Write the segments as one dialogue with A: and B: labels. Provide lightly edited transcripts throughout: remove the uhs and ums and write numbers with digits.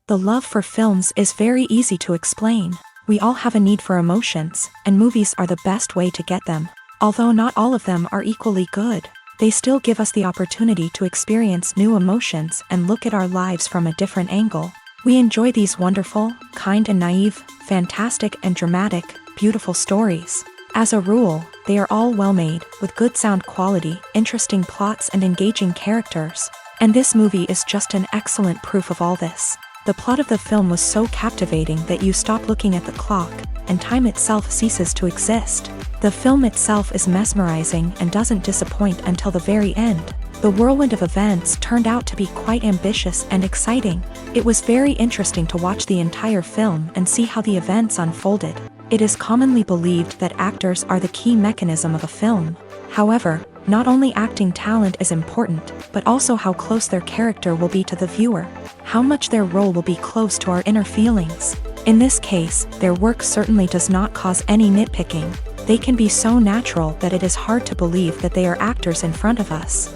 A: The love for films is very easy to explain. We all have a need for emotions, and movies are the best way to get them. Although not all of them are equally good, they still give us the opportunity to experience new emotions and look at our lives from a different angle. We enjoy these wonderful, kind and naive, fantastic and dramatic, beautiful stories. As a rule, they are all well made, with good sound quality, interesting plots and engaging characters. And this movie is just an excellent proof of all this. The plot of the film was so captivating that you stop looking at the clock, and time itself ceases to exist. The film itself is mesmerizing and doesn't disappoint until the very end. The whirlwind of events turned out to be quite ambitious and exciting. It was very interesting to watch the entire film and see how the events unfolded. It is commonly believed that actors are the key mechanism of a film. However, not only acting talent is important, but also how close their character will be to the viewer. How much their role will be close to our inner feelings. In this case, their work certainly does not cause any nitpicking. They can be so natural that it is hard to believe that they are actors in front of us.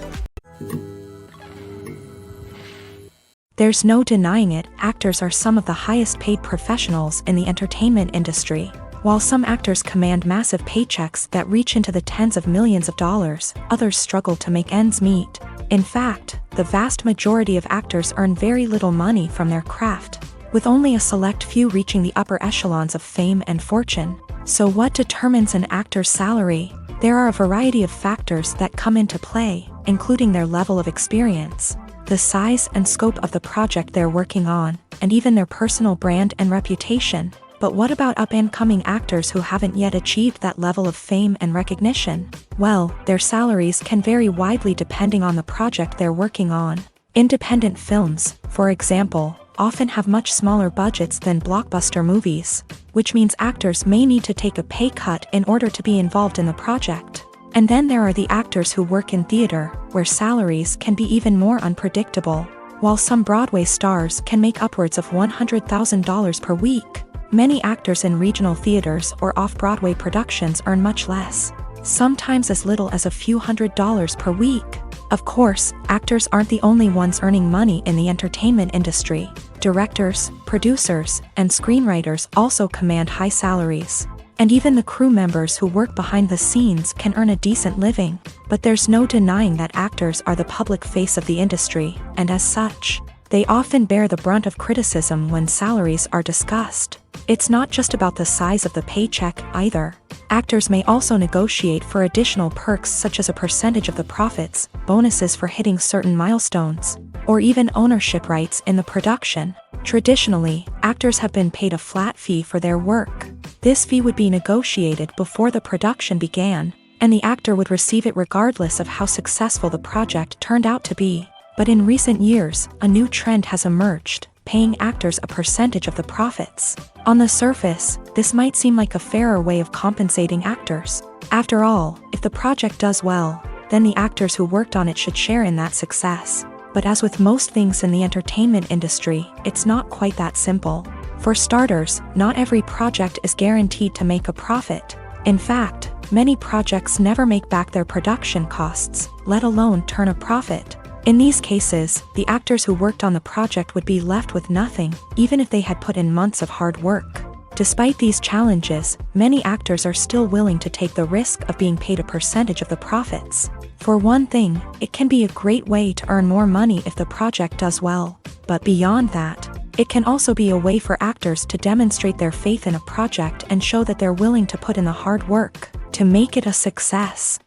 A: There's no denying it, actors are some of the highest paid professionals in the entertainment industry. While some actors command massive paychecks that reach into the tens of millions of dollars, others struggle to make ends meet. In fact, the vast majority of actors earn very little money from their craft, with only a select few reaching the upper echelons of fame and fortune. So what determines an actor's salary? There are a variety of factors that come into play, including their level of experience, the size and scope of the project they're working on, and even their personal brand and reputation. But what about up-and-coming actors who haven't yet achieved that level of fame and recognition? Well, their salaries can vary widely depending on the project they're working on. Independent films, for example, often have much smaller budgets than blockbuster movies, which means actors may need to take a pay cut in order to be involved in the project. And then there are the actors who work in theater, where salaries can be even more unpredictable. While some Broadway stars can make upwards of $100,000 per week, many actors in regional theaters or off-Broadway productions earn much less, sometimes as little as a few $100s per week. Of course, actors aren't the only ones earning money in the entertainment industry. Directors, producers, and screenwriters also command high salaries. And even the crew members who work behind the scenes can earn a decent living. But there's no denying that actors are the public face of the industry, and as such, they often bear the brunt of criticism when salaries are discussed. It's not just about the size of the paycheck either. Actors may also negotiate for additional perks such as a percentage of the profits, bonuses for hitting certain milestones, or even ownership rights in the production. Traditionally, actors have been paid a flat fee for their work. This fee would be negotiated before the production began, and the actor would receive it regardless of how successful the project turned out to be. But in recent years, a new trend has emerged, paying actors a percentage of the profits. On the surface, this might seem like a fairer way of compensating actors. After all, if the project does well, then the actors who worked on it should share in that success. But as with most things in the entertainment industry, it's not quite that simple. For starters, not every project is guaranteed to make a profit. In fact, many projects never make back their production costs, let alone turn a profit. In these cases, the actors who worked on the project would be left with nothing, even if they had put in months of hard work. Despite these challenges, many actors are still willing to take the risk of being paid a percentage of the profits. For one thing, it can be a great way to earn more money if the project does well. But beyond that, It can also be a way for actors to demonstrate their faith in a project and show that they're willing to put in the hard work to make it a success.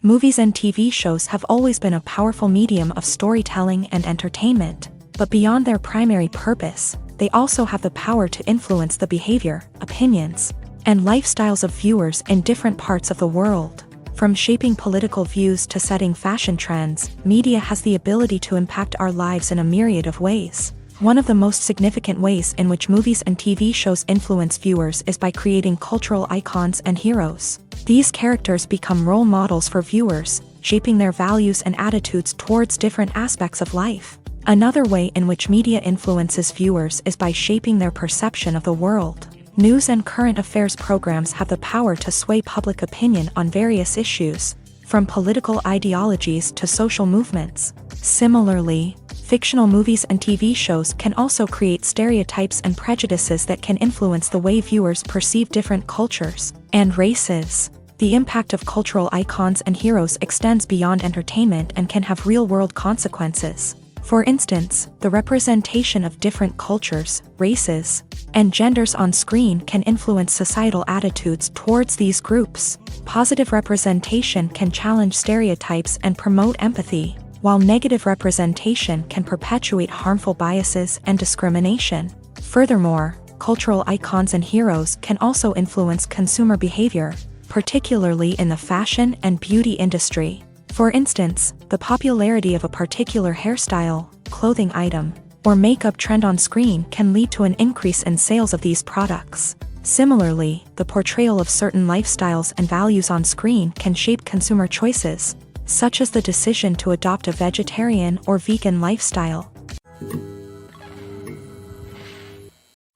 A: Movies and TV shows have always been a powerful medium of storytelling and entertainment, but beyond their primary purpose, they also have the power to influence the behavior, opinions, and lifestyles of viewers in different parts of the world. From shaping political views to setting fashion trends, media has the ability to impact our lives in a myriad of ways. One of the most significant ways in which movies and TV shows influence viewers is by creating cultural icons and heroes. These characters become role models for viewers, shaping their values and attitudes towards different aspects of life. Another way in which media influences viewers is by shaping their perception of the world. News and current affairs programs have the power to sway public opinion on various issues, from political ideologies to social movements. Similarly, fictional movies and TV shows can also create stereotypes and prejudices that can influence the way viewers perceive different cultures and races. The impact of cultural icons and heroes extends beyond entertainment and can have real-world consequences. For instance, the representation of different cultures, races, and genders on screen can influence societal attitudes towards these groups. Positive representation can challenge stereotypes and promote empathy, while negative representation can perpetuate harmful biases and discrimination. Furthermore, cultural icons and heroes can also influence consumer behavior, particularly in the fashion and beauty industry. For instance, the popularity of a particular hairstyle, clothing item, or makeup trend on screen can lead to an increase in sales of these products. Similarly, the portrayal of certain lifestyles and values on screen can shape consumer choices, such as the decision to adopt a vegetarian or vegan lifestyle.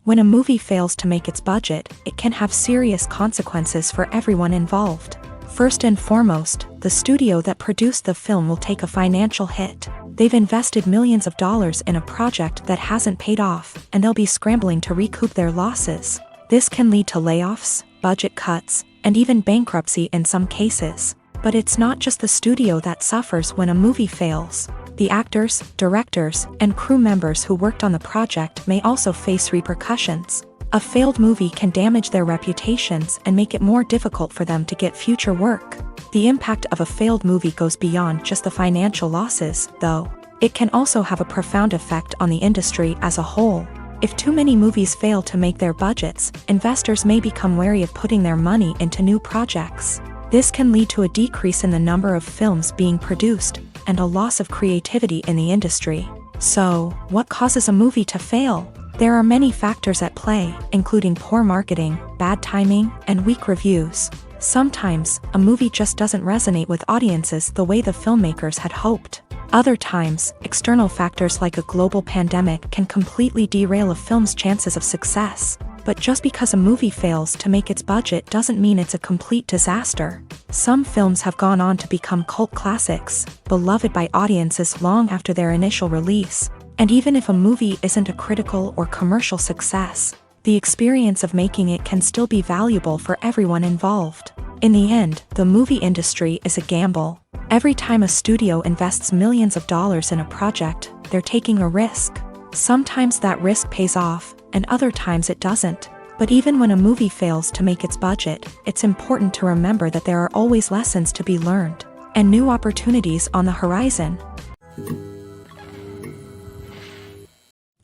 A: When a movie fails to make its budget, it can have serious consequences for everyone involved. First and foremost, the studio that produced the film will take a financial hit. They've invested millions of dollars in a project that hasn't paid off, and they'll be scrambling to recoup their losses. This can lead to layoffs, budget cuts, and even bankruptcy in some cases. But it's not just the studio that suffers when a movie fails. The actors, directors, and crew members who worked on the project may also face repercussions. A failed movie can damage their reputations and make it more difficult for them to get future work. The impact of a failed movie goes beyond just the financial losses, though. It can also have a profound effect on the industry as a whole. If too many movies fail to make their budgets, investors may become wary of putting their money into new projects. This can lead to a decrease in the number of films being produced, and a loss of creativity in the industry. So, what causes a movie to fail? There are many factors at play, including poor marketing, bad timing, and weak reviews. Sometimes, a movie just doesn't resonate with audiences the way the filmmakers had hoped. Other times, external factors like a global pandemic can completely derail a film's chances of success. But just because a movie fails to make its budget doesn't mean it's a complete disaster. Some films have gone on to become cult classics, beloved by audiences long after their initial release. And even if a movie isn't a critical or commercial success, the experience of making it can still be valuable for everyone involved. In the end, the movie industry is a gamble. Every time a studio invests millions of dollars in a project, they're taking a risk. Sometimes that risk pays off, and other times it doesn't. But even when a movie fails to make its budget, it's important to remember that there are always lessons to be learned, and new opportunities on the horizon.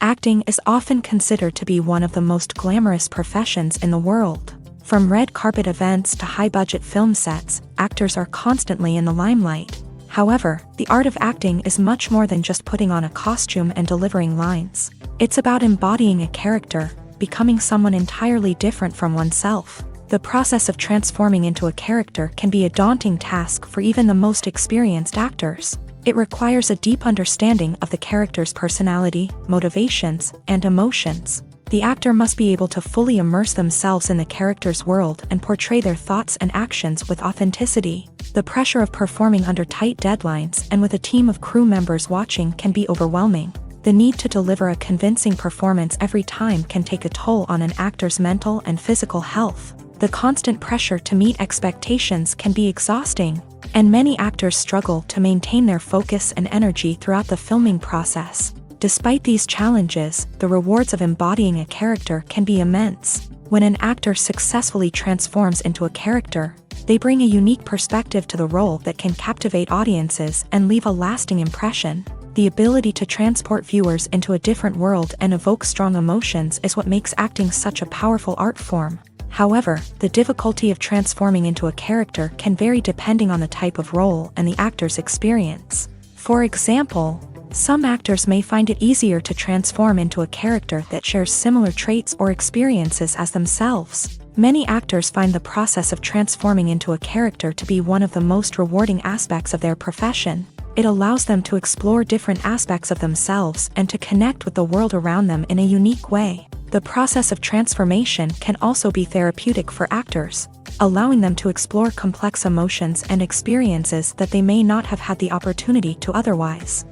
A: Acting is often considered to be one of the most glamorous professions in the world. From red carpet events to high-budget film sets, actors are constantly in the limelight. However, the art of acting is much more than just putting on a costume and delivering lines. It's about embodying a character, becoming someone entirely different from oneself. The process of transforming into a character can be a daunting task for even the most experienced actors. It requires a deep understanding of the character's personality, motivations, and emotions. The actor must be able to fully immerse themselves in the character's world and portray their thoughts and actions with authenticity. The pressure of performing under tight deadlines and with a team of crew members watching can be overwhelming. The need to deliver a convincing performance every time can take a toll on an actor's mental and physical health. The constant pressure to meet expectations can be exhausting. and many actors struggle to maintain their focus and energy throughout the filming process. Despite these challenges, the rewards of embodying a character can be immense. When an actor successfully transforms into a character, they bring a unique perspective to the role that can captivate audiences and leave a lasting impression. The ability to transport viewers into a different world and evoke strong emotions is what makes acting such a powerful art form. However, the difficulty of transforming into a character can vary depending on the type of role and the actor's experience. For example, some actors may find it easier to transform into a character that shares similar traits or experiences as themselves. Many actors find the process of transforming into a character to be one of the most rewarding aspects of their profession. It allows them to explore different aspects of themselves and to connect with the world around them in a unique way. The process of transformation can also be therapeutic for actors, allowing them to explore complex emotions and experiences that they may not have had the opportunity to otherwise.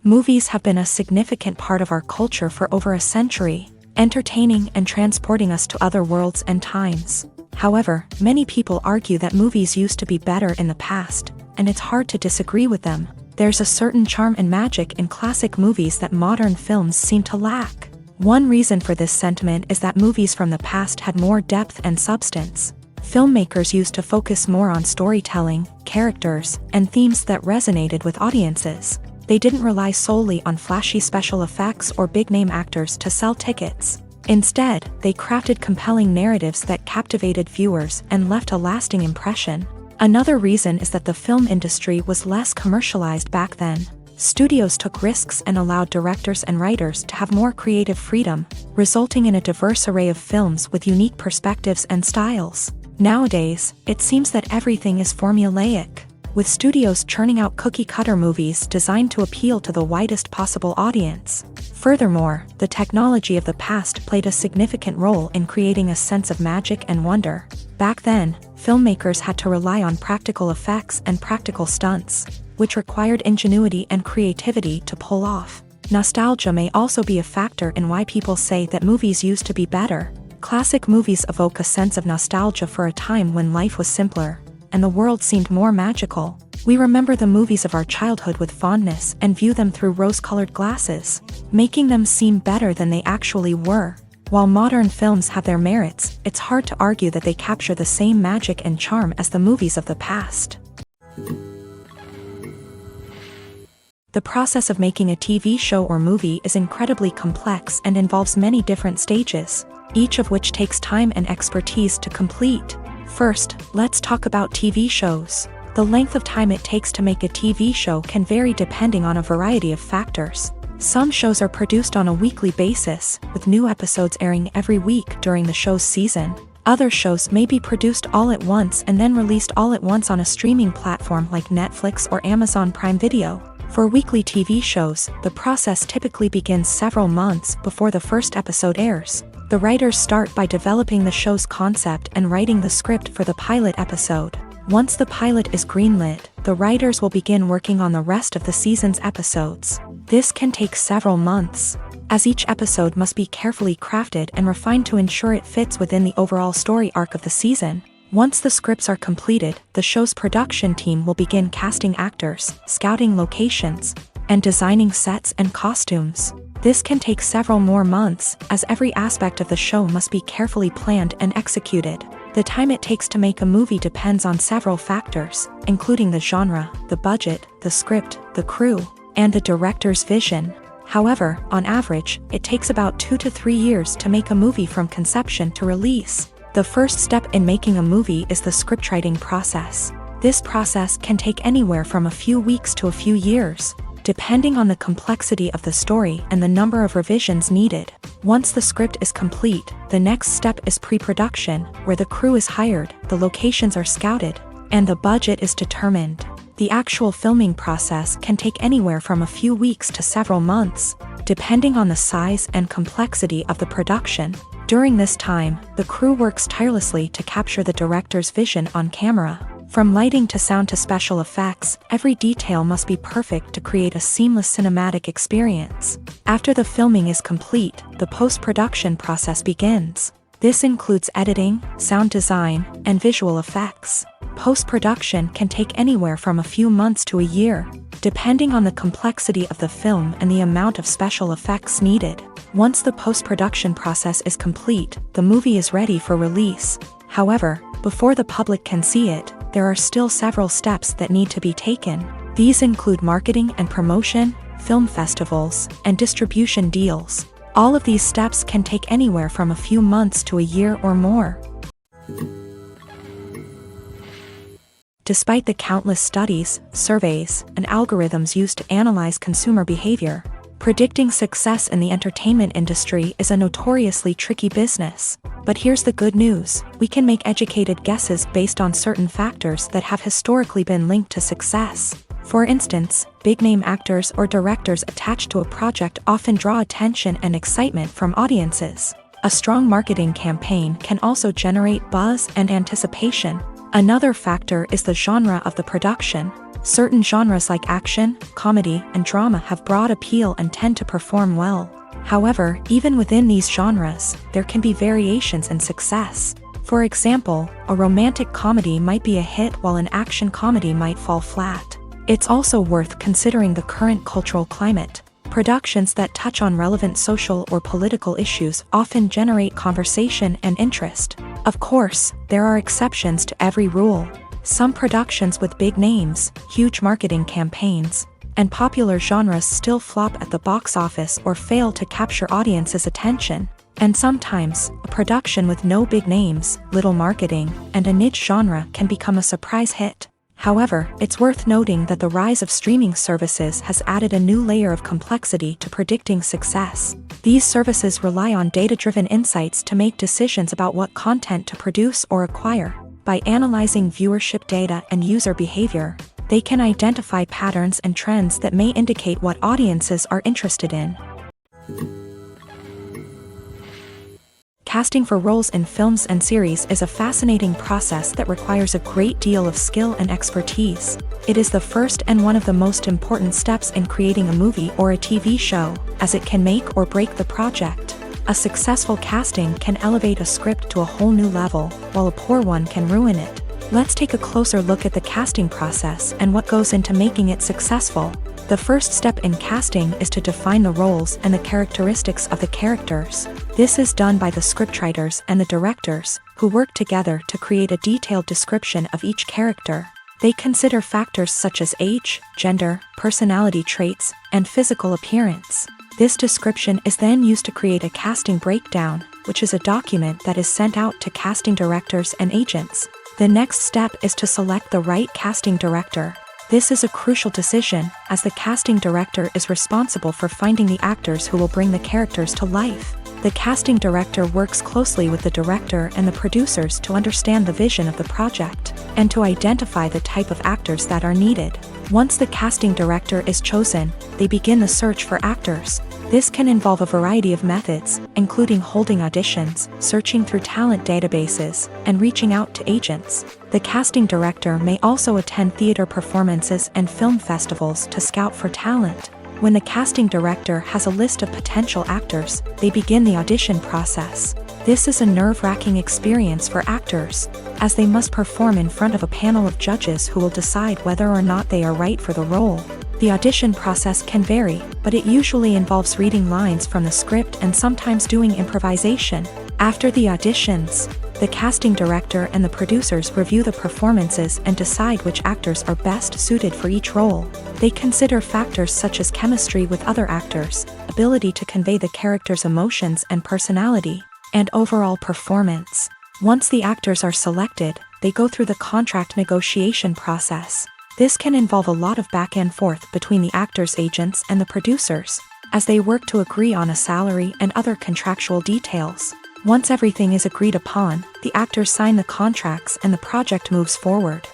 A: Movies have been a significant part of our culture for over a century, entertaining and transporting us to other worlds and times. However, many people argue that movies used to be better in the past, and it's hard to disagree with them. There's a certain charm and magic in classic movies that modern films seem to lack. One reason for this sentiment is that movies from the past had more depth and substance. Filmmakers used to focus more on storytelling, characters, and themes that resonated with audiences. They didn't rely solely on flashy special effects or big-name actors to sell tickets. Instead, they crafted compelling narratives that captivated viewers and left a lasting impression. Another reason is that the film industry was less commercialized back then. Studios took risks and allowed directors and writers to have more creative freedom, resulting in a diverse array of films with unique perspectives and styles. Nowadays, it seems that everything is formulaic, with studios churning out cookie-cutter movies designed to appeal to the widest possible audience. Furthermore, the technology of the past played a significant role in creating a sense of magic and wonder. Back then, filmmakers had to rely on practical effects and practical stunts, which required ingenuity and creativity to pull off. Nostalgia may also be a factor in why people say that movies used to be better. Classic movies evoke a sense of nostalgia for a time when life was simpler, and the world seemed more magical. We remember the movies of our childhood with fondness and view them through rose-colored glasses, making them seem better than they actually were. While modern films have their merits, it's hard to argue that they capture the same magic and charm as the movies of the past. The process of making a TV show or movie is incredibly complex and involves many different stages, each of which takes time and expertise to complete. First, let's talk about TV shows. The length of time it takes to make a TV show can vary depending on a variety of factors. Some shows are produced on a weekly basis, with new episodes airing every week during the show's season. Other shows may be produced all at once and then released all at once on a streaming platform like Netflix or Amazon Prime Video. For weekly TV shows, the process typically begins several months before the first episode airs. The writers start by developing the show's concept and writing the script for the pilot episode. Once the pilot is greenlit, the writers will begin working on the rest of the season's episodes. This can take several months, as each episode must be carefully crafted and refined to ensure it fits within the overall story arc of the season. Once the scripts are completed, the show's production team will begin casting actors, scouting locations, and designing sets and costumes. This can take several more months, as every aspect of the show must be carefully planned and executed. The time it takes to make a movie depends on several factors, including the genre, the budget, the script, the crew, and the director's vision. However, on average, it takes about 2 to 3 years to make a movie from conception to release. The first step in making a movie is the scriptwriting process. This process can take anywhere from a few weeks to a few years, depending on the complexity of the story and the number of revisions needed. Once the script is complete, the next step is pre-production, where the crew is hired, the locations are scouted, and the budget is determined. The actual filming process can take anywhere from a few weeks to several months, depending on the size and complexity of the production. During this time, the crew works tirelessly to capture the director's vision on camera. From lighting to sound to special effects, every detail must be perfect to create a seamless cinematic experience. After the filming is complete, the post-production process begins. This includes editing, sound design, and visual effects. Post-production can take anywhere from a few months to a year, depending on the complexity of the film and the amount of special effects needed. Once the post-production process is complete, the movie is ready for release. However, before the public can see it, there are still several steps that need to be taken. These include marketing and promotion, film festivals, and distribution deals. All of these steps can take anywhere from a few months to a year or more. Despite the countless studies, surveys, and algorithms used to analyze consumer behavior, predicting success in the entertainment industry is a notoriously tricky business. But here's the good news: we can make educated guesses based on certain factors that have historically been linked to success. For instance, big-name actors or directors attached to a project often draw attention and excitement from audiences. A strong marketing campaign can also generate buzz and anticipation. Another factor is the genre of the production. Certain genres like action, comedy, and drama have broad appeal and tend to perform well. However, even within these genres, there can be variations in success. For example, a romantic comedy might be a hit while an action comedy might fall flat. It's also worth considering the current cultural climate. Productions that touch on relevant social or political issues often generate conversation and interest. Of course, there are exceptions to every rule. Some productions with big names, huge marketing campaigns, and popular genres still flop at the box office or fail to capture audiences' attention. And sometimes, a production with no big names, little marketing, and a niche genre can become a surprise hit. However, it's worth noting that the rise of streaming services has added a new layer of complexity to predicting success. These services rely on data-driven insights to make decisions about what content to produce or acquire. By analyzing viewership data and user behavior, they can identify patterns and trends that may indicate what audiences are interested in. Casting for roles in films and series is a fascinating process that requires a great deal of skill and expertise. It is the first and one of the most important steps in creating a movie or a TV show, as it can make or break the project. A successful casting can elevate a script to a whole new level, while a poor one can ruin it. Let's take a closer look at the casting process and what goes into making it successful. The first step in casting is to define the roles and the characteristics of the characters. This is done by the scriptwriters and the directors, who work together to create a detailed description of each character. They consider factors such as age, gender, personality traits, and physical appearance. This description is then used to create a casting breakdown, which is a document that is sent out to casting directors and agents. The next step is to select the right casting director. This is a crucial decision, as the casting director is responsible for finding the actors who will bring the characters to life. The casting director works closely with the director and the producers to understand the vision of the project, and to identify the type of actors that are needed. Once the casting director is chosen, they begin the search for actors. This can involve a variety of methods, including holding auditions, searching through talent databases, and reaching out to agents. The casting director may also attend theater performances and film festivals to scout for talent. When the casting director has a list of potential actors, they begin the audition process. This is a nerve-wracking experience for actors, as they must perform in front of a panel of judges who will decide whether or not they are right for the role. The audition process can vary, but it usually involves reading lines from the script and sometimes doing improvisation. After the auditions, the casting director and the producers review the performances and decide which actors are best suited for each role. They consider factors such as chemistry with other actors, ability to convey the character's emotions and personality, and overall performance. Once the actors are selected, they go through the contract negotiation process. This can involve a lot of back and forth between the actors' agents and the producers, as they work to agree on a salary and other contractual details. Once everything is agreed upon, the actors sign the contracts and the project moves forward.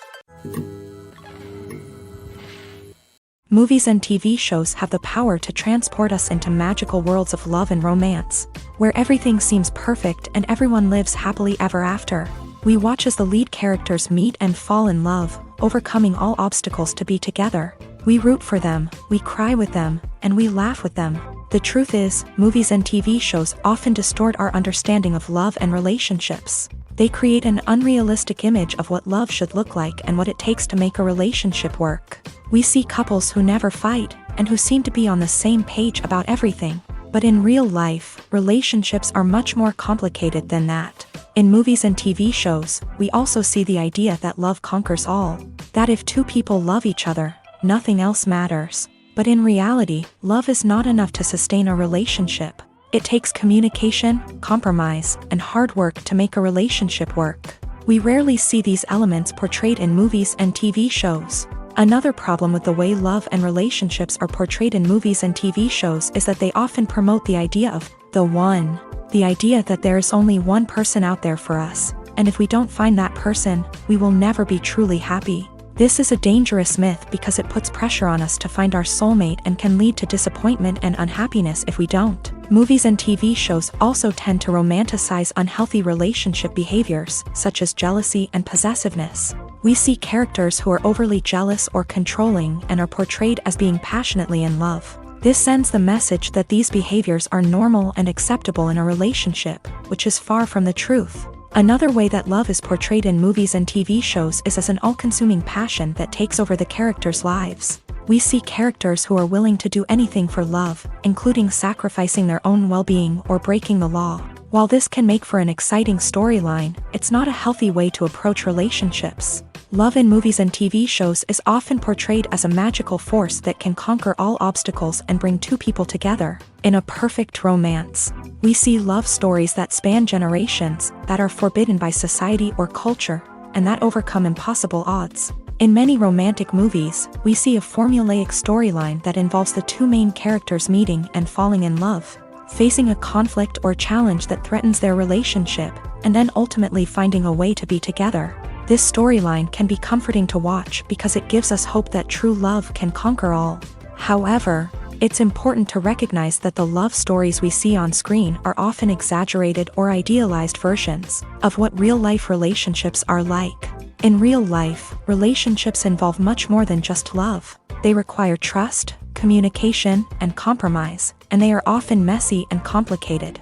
A: Movies and TV shows have the power to transport us into magical worlds of love and romance, where everything seems perfect and everyone lives happily ever after. We watch as the lead characters meet and fall in love, overcoming all obstacles to be together. We root for them, we cry with them, and we laugh with them. The truth is, movies and TV shows often distort our understanding of love and relationships. They create an unrealistic image of what love should look like and what it takes to make a relationship work. We see couples who never fight, and who seem to be on the same page about everything. But in real life, relationships are much more complicated than that. In movies and TV shows, we also see the idea that love conquers all. That if two people love each other, nothing else matters. But in reality, love is not enough to sustain a relationship. It takes communication, compromise, and hard work to make a relationship work. We rarely see these elements portrayed in movies and TV shows. Another problem with the way love and relationships are portrayed in movies and TV shows is that they often promote the idea of the one. The idea that there is only one person out there for us, and if we don't find that person, we will never be truly happy. This is a dangerous myth because it puts pressure on us to find our soulmate and can lead to disappointment and unhappiness if we don't. Movies and TV shows also tend to romanticize unhealthy relationship behaviors, such as jealousy and possessiveness. We see characters who are overly jealous or controlling and are portrayed as being passionately in love. This sends the message that these behaviors are normal and acceptable in a relationship, which is far from the truth. Another way that love is portrayed in movies and TV shows is as an all-consuming passion that takes over the characters' lives. We see characters who are willing to do anything for love, including sacrificing their own well-being or breaking the law. While this can make for an exciting storyline, it's not a healthy way to approach relationships. Love in movies and TV shows is often portrayed as a magical force that can conquer all obstacles and bring two people together in a perfect romance. We see love stories that span generations, that are forbidden by society or culture, and that overcome impossible odds. In many romantic movies, we see a formulaic storyline that involves the two main characters meeting and falling in love, facing a conflict or challenge that threatens their relationship, and then ultimately finding a way to be together. This storyline can be comforting to watch because it gives us hope that true love can conquer all. However, it's important to recognize that the love stories we see on screen are often exaggerated or idealized versions of what real-life relationships are like. In real life, relationships involve much more than just love. They require trust, communication, and compromise, and they are often messy and complicated.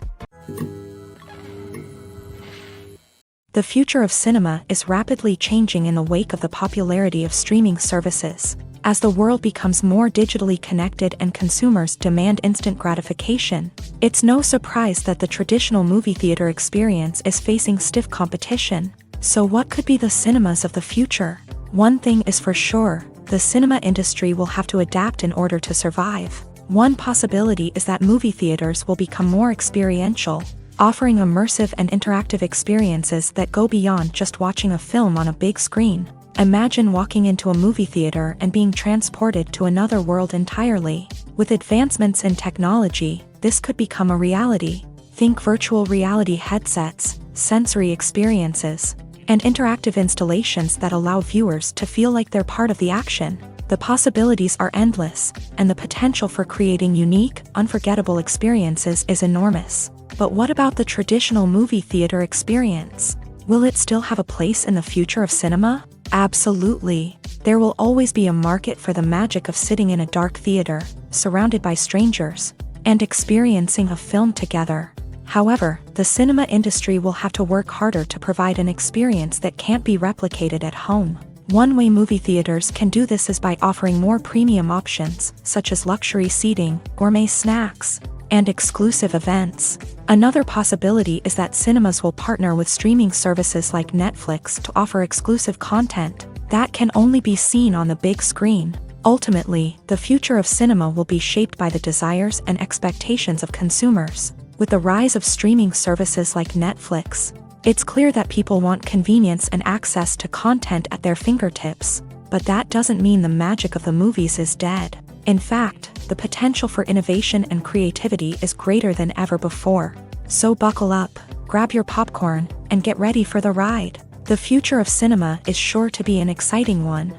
A: The future of cinema is rapidly changing in the wake of the popularity of streaming services. As the world becomes more digitally connected and consumers demand instant gratification, it's no surprise that the traditional movie theater experience is facing stiff competition. So what could be the cinemas of the future? One thing is for sure, the cinema industry will have to adapt in order to survive. One possibility is that movie theaters will become more experiential, offering immersive and interactive experiences that go beyond just watching a film on a big screen. Imagine walking into a movie theater and being transported to another world entirely. With advancements in technology, this could become a reality. Think virtual reality headsets, sensory experiences, and interactive installations that allow viewers to feel like they're part of the action. The possibilities are endless, and the potential for creating unique, unforgettable experiences is enormous. But what about the traditional movie theater experience? Will it still have a place in the future of cinema? Absolutely. There will always be a market for the magic of sitting in a dark theater, surrounded by strangers, and experiencing a film together. However, the cinema industry will have to work harder to provide an experience that can't be replicated at home. One way movie theaters can do this is by offering more premium options, such as luxury seating, gourmet snacks, and exclusive events. Another possibility is that cinemas will partner with streaming services like Netflix to offer exclusive content that can only be seen on the big screen. Ultimately, the future of cinema will be shaped by the desires and expectations of consumers. With the rise of streaming services like Netflix, it's clear that people want convenience and access to content at their fingertips. But that doesn't mean the magic of the movies is dead. In fact, the potential for innovation and creativity is greater than ever before. So buckle up, grab your popcorn, and get ready for the ride. The future of cinema is sure to be an exciting one.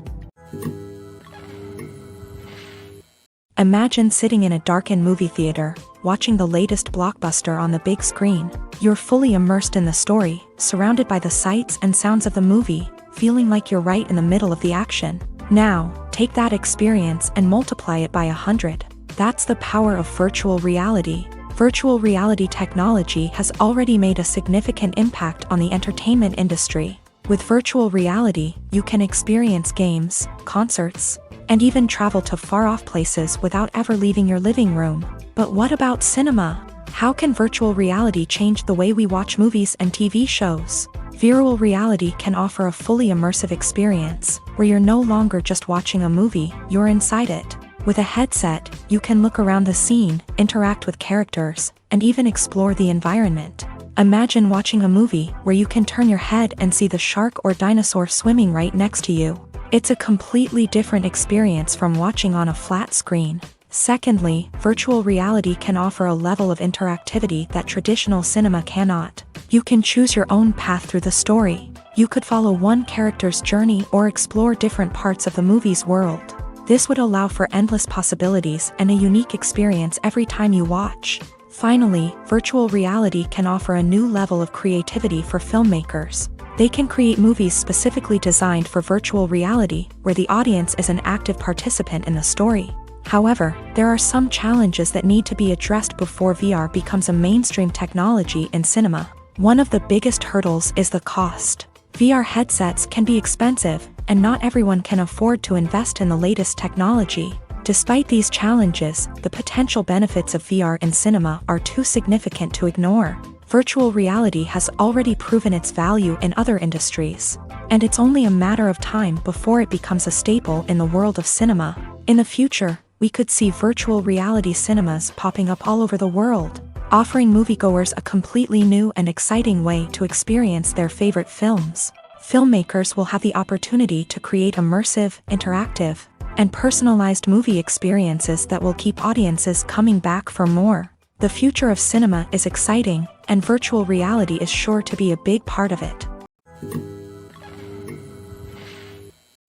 A: Imagine sitting in a darkened movie theater, watching the latest blockbuster on the big screen. You're fully immersed in the story, surrounded by the sights and sounds of the movie, feeling like you're right in the middle of the action. Now, take that experience and multiply it by 100. That's the power of virtual reality. Virtual reality technology has already made a significant impact on the entertainment industry. With virtual reality, you can experience games, concerts, and even travel to far-off places without ever leaving your living room. But what about cinema? How can virtual reality change the way we watch movies and TV shows? Virtual reality can offer a fully immersive experience, where you're no longer just watching a movie, you're inside it. With a headset, you can look around the scene, interact with characters, and even explore the environment. Imagine watching a movie where you can turn your head and see the shark or dinosaur swimming right next to you. It's a completely different experience from watching on a flat screen. Secondly, virtual reality can offer a level of interactivity that traditional cinema cannot. You can choose your own path through the story. You could follow one character's journey or explore different parts of the movie's world. This would allow for endless possibilities and a unique experience every time you watch. Finally, virtual reality can offer a new level of creativity for filmmakers. They can create movies specifically designed for virtual reality, where the audience is an active participant in the story. However, there are some challenges that need to be addressed before VR becomes a mainstream technology in cinema. One of the biggest hurdles is the cost. VR headsets can be expensive, and not everyone can afford to invest in the latest technology. Despite these challenges, the potential benefits of VR in cinema are too significant to ignore. Virtual reality has already proven its value in other industries, and it's only a matter of time before it becomes a staple in the world of cinema. In the future, we could see virtual reality cinemas popping up all over the world, offering moviegoers a completely new and exciting way to experience their favorite films. Filmmakers will have the opportunity to create immersive, interactive, and personalized movie experiences that will keep audiences coming back for more. The future of cinema is exciting, and virtual reality is sure to be a big part of it.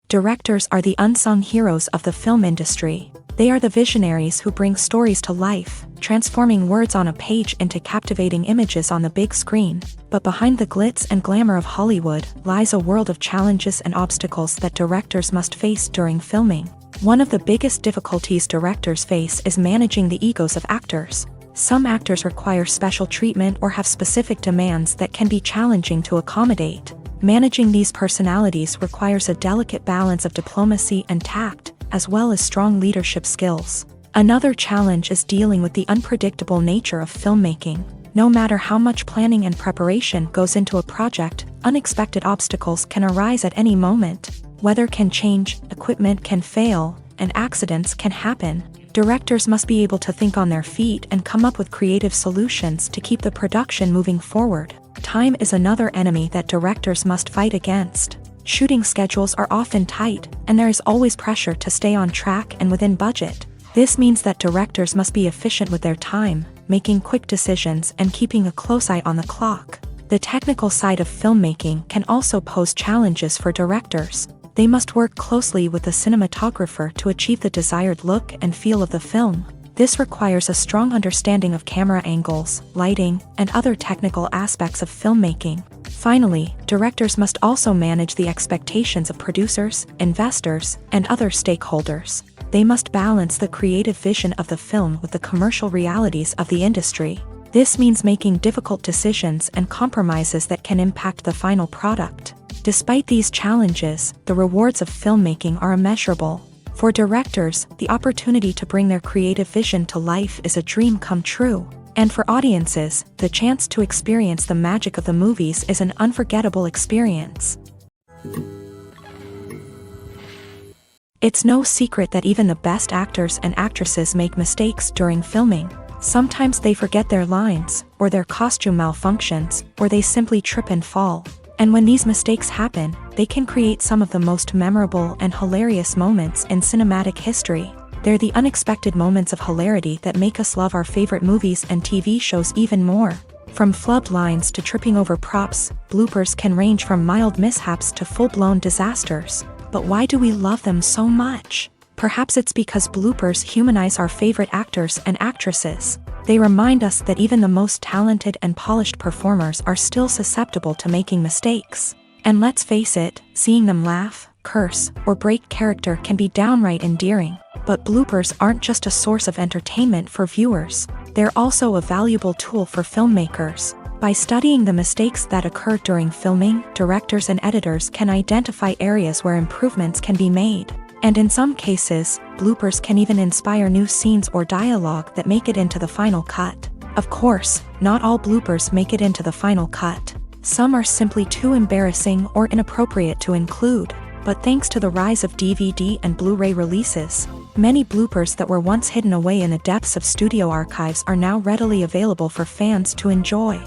A: Directors are the unsung heroes of the film industry. They are the visionaries who bring stories to life, transforming words on a page into captivating images on the big screen. But behind the glitz and glamour of Hollywood lies a world of challenges and obstacles that directors must face during filming. One of the biggest difficulties directors face is managing the egos of actors. Some actors require special treatment or have specific demands that can be challenging to accommodate. Managing these personalities requires a delicate balance of diplomacy and tact, as well as strong leadership skills. Another challenge is dealing with the unpredictable nature of filmmaking. No matter how much planning and preparation goes into a project, unexpected obstacles can arise at any moment. Weather can change, equipment can fail, and accidents can happen. Directors must be able to think on their feet and come up with creative solutions to keep the production moving forward. Time is another enemy that directors must fight against. Shooting schedules are often tight, and there is always pressure to stay on track and within budget. This means that directors must be efficient with their time, making quick decisions and keeping a close eye on the clock. The technical side of filmmaking can also pose challenges for directors. They must work closely with the cinematographer to achieve the desired look and feel of the film. This requires a strong understanding of camera angles, lighting, and other technical aspects of filmmaking. Finally, directors must also manage the expectations of producers, investors, and other stakeholders. They must balance the creative vision of the film with the commercial realities of the industry. This means making difficult decisions and compromises that can impact the final product. Despite these challenges, the rewards of filmmaking are immeasurable. For directors, the opportunity to bring their creative vision to life is a dream come true. And for audiences, the chance to experience the magic of the movies is an unforgettable experience. It's no secret that even the best actors and actresses make mistakes during filming. Sometimes they forget their lines, or their costume malfunctions, or they simply trip and fall. And when these mistakes happen, they can create some of the most memorable and hilarious moments in cinematic history. They're the unexpected moments of hilarity that make us love our favorite movies and TV shows even more. From flubbed lines to tripping over props, bloopers can range from mild mishaps to full-blown disasters. But why do we love them so much? Perhaps it's because bloopers humanize our favorite actors and actresses. They remind us that even the most talented and polished performers are still susceptible to making mistakes. And let's face it, seeing them laugh, curse, or break character can be downright endearing. But bloopers aren't just a source of entertainment for viewers, they're also a valuable tool for filmmakers. By studying the mistakes that occur during filming, directors and editors can identify areas where improvements can be made. And in some cases, bloopers can even inspire new scenes or dialogue that make it into the final cut. Of course, not all bloopers make it into the final cut. Some are simply too embarrassing or inappropriate to include. But thanks to the rise of DVD and Blu-ray releases, many bloopers that were once hidden away in the depths of studio archives are now readily available for fans to enjoy.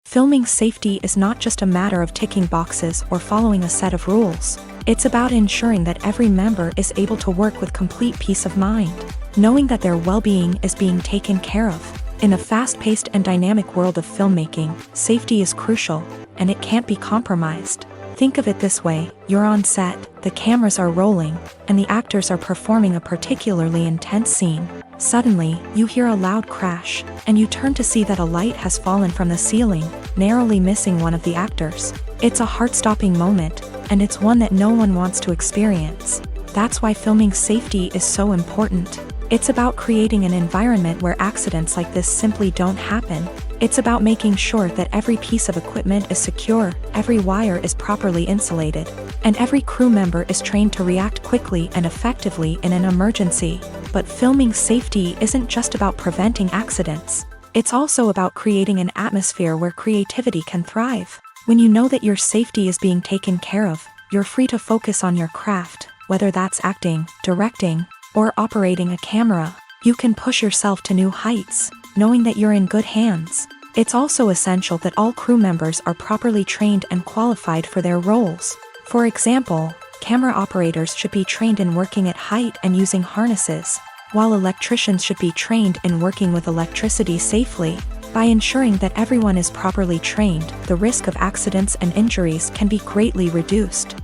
A: Filming safety is not just a matter of ticking boxes or following a set of rules. It's about ensuring that every member is able to work with complete peace of mind, knowing that their well-being is being taken care of. In a fast-paced and dynamic world of filmmaking, safety is crucial, and it can't be compromised. Think of it this way: you're on set, the cameras are rolling, and the actors are performing a particularly intense scene. Suddenly, you hear a loud crash, and you turn to see that a light has fallen from the ceiling, narrowly missing one of the actors. It's a heart-stopping moment, and it's one that no one wants to experience. That's why filming safety is so important. It's about creating an environment where accidents like this simply don't happen. It's about making sure that every piece of equipment is secure, every wire is properly insulated, and every crew member is trained to react quickly and effectively in an emergency. But filming safety isn't just about preventing accidents. It's also about creating an atmosphere where creativity can thrive. When you know that your safety is being taken care of, you're free to focus on your craft, whether that's acting, directing, or operating a camera. You can push yourself to new heights, knowing that you're in good hands. It's also essential that all crew members are properly trained and qualified for their roles. For example, camera operators should be trained in working at height and using harnesses, while electricians should be trained in working with electricity safely. By ensuring that everyone is properly trained, the risk of accidents and injuries can be greatly reduced.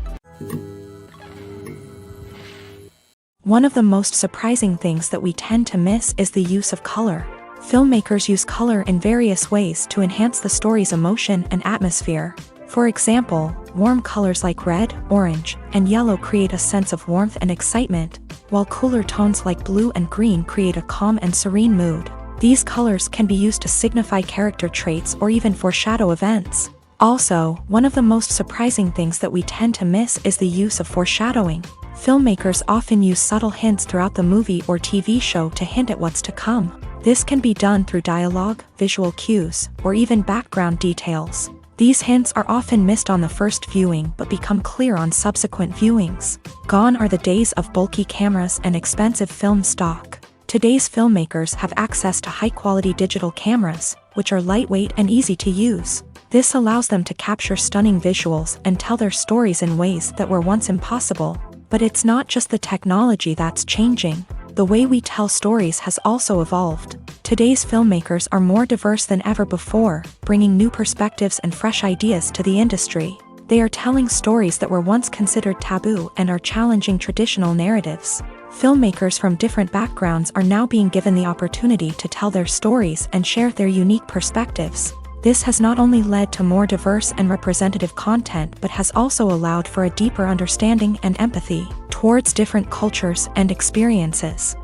A: One of the most surprising things that we tend to miss is the use of color. Filmmakers use color in various ways to enhance the story's emotion and atmosphere. For example, warm colors like red, orange, and yellow create a sense of warmth and excitement, while cooler tones like blue and green create a calm and serene mood. These colors can be used to signify character traits or even foreshadow events. Also, one of the most surprising things that we tend to miss is the use of foreshadowing. Filmmakers often use subtle hints throughout the movie or TV show to hint at what's to come. This can be done through dialogue, visual cues, or even background details. These hints are often missed on the first viewing but become clear on subsequent viewings. Gone are the days of bulky cameras and expensive film stock. Today's filmmakers have access to high-quality digital cameras, which are lightweight and easy to use. This allows them to capture stunning visuals and tell their stories in ways that were once impossible. But it's not just the technology that's changing. The way we tell stories has also evolved. Today's filmmakers are more diverse than ever before, bringing new perspectives and fresh ideas to the industry. They are telling stories that were once considered taboo and are challenging traditional narratives. Filmmakers from different backgrounds are now being given the opportunity to tell their stories and share their unique perspectives. This has not only led to more diverse and representative content but has also allowed for a deeper understanding and empathy towards different cultures and experiences.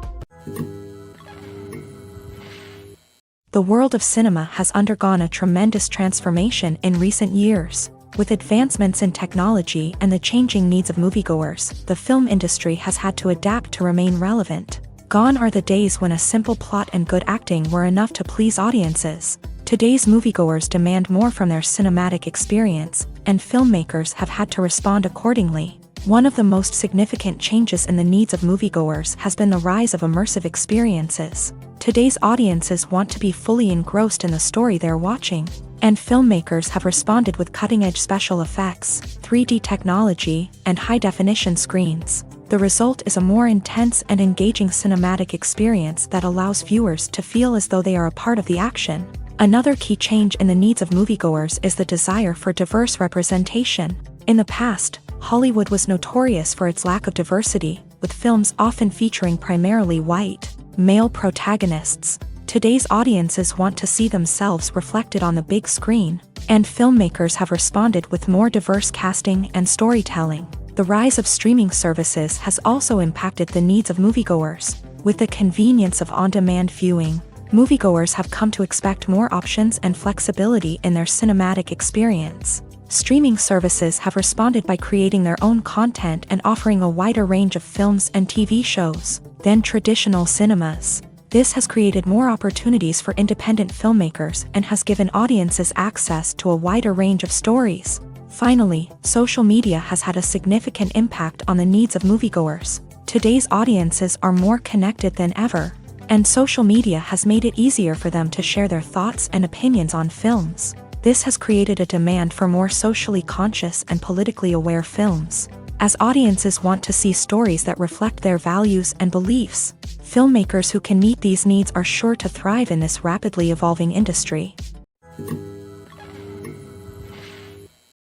A: The world of cinema has undergone a tremendous transformation in recent years. With advancements in technology and the changing needs of moviegoers, the film industry has had to adapt to remain relevant. Gone are the days when a simple plot and good acting were enough to please audiences. Today's moviegoers demand more from their cinematic experience, and filmmakers have had to respond accordingly. One of the most significant changes in the needs of moviegoers has been the rise of immersive experiences. Today's audiences want to be fully engrossed in the story they're watching, and filmmakers have responded with cutting-edge special effects, 3D technology, and high-definition screens. The result is a more intense and engaging cinematic experience that allows viewers to feel as though they are a part of the action. Another key change in the needs of moviegoers is the desire for diverse representation. In the past, Hollywood was notorious for its lack of diversity, with films often featuring primarily white, male protagonists. Today's audiences want to see themselves reflected on the big screen, and filmmakers have responded with more diverse casting and storytelling. The rise of streaming services has also impacted the needs of moviegoers. With the convenience of on-demand viewing, moviegoers have come to expect more options and flexibility in their cinematic experience. Streaming services have responded by creating their own content and offering a wider range of films and TV shows than traditional cinemas. This has created more opportunities for independent filmmakers and has given audiences access to a wider range of stories. Finally, social media has had a significant impact on the needs of moviegoers. Today's audiences are more connected than ever, and social media has made it easier for them to share their thoughts and opinions on films. This has created a demand for more socially conscious and politically aware films. As audiences want to see stories that reflect their values and beliefs, filmmakers who can meet these needs are sure to thrive in this rapidly evolving industry.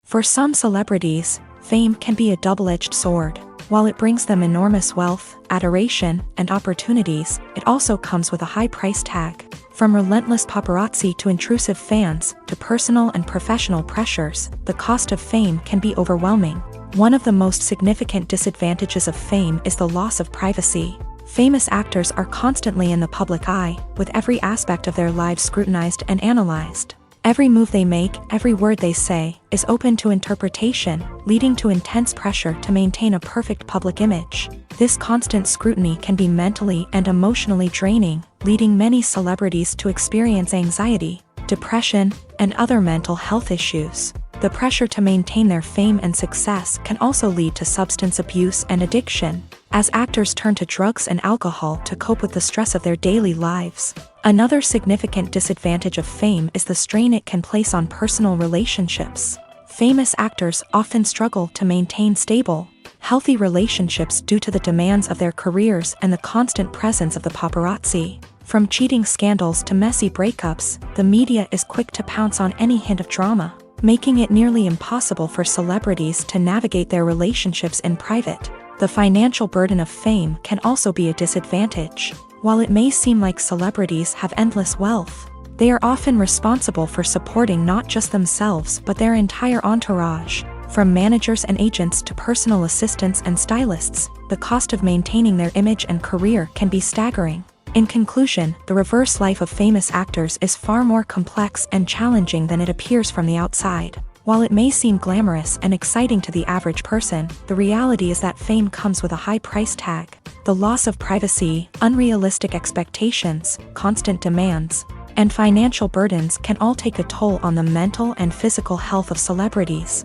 A: For some celebrities, fame can be a double-edged sword. While it brings them enormous wealth, adoration, and opportunities, it also comes with a high price tag. From relentless paparazzi to intrusive fans, to personal and professional pressures, the cost of fame can be overwhelming. One of the most significant disadvantages of fame is the loss of privacy. Famous actors are constantly in the public eye, with every aspect of their lives scrutinized and analyzed. Every move they make, every word they say, is open to interpretation, leading to intense pressure to maintain a perfect public image. This constant scrutiny can be mentally and emotionally draining, leading many celebrities to experience anxiety, depression, and other mental health issues. The pressure to maintain their fame and success can also lead to substance abuse and addiction, as actors turn to drugs and alcohol to cope with the stress of their daily lives. Another significant disadvantage of fame is the strain it can place on personal relationships. Famous actors often struggle to maintain stable, healthy relationships due to the demands of their careers and the constant presence of the paparazzi. From cheating scandals to messy breakups, the media is quick to pounce on any hint of drama, making it nearly impossible for celebrities to navigate their relationships in private. The financial burden of fame can also be a disadvantage. While it may seem like celebrities have endless wealth, they are often responsible for supporting not just themselves but their entire entourage. From managers and agents to personal assistants and stylists, the cost of maintaining their image and career can be staggering. In conclusion, the reverse life of famous actors is far more complex and challenging than it appears from the outside. While it may seem glamorous and exciting to the average person, the reality is that fame comes with a high price tag. The loss of privacy, unrealistic expectations, constant demands, and financial burdens can all take a toll on the mental and physical health of celebrities.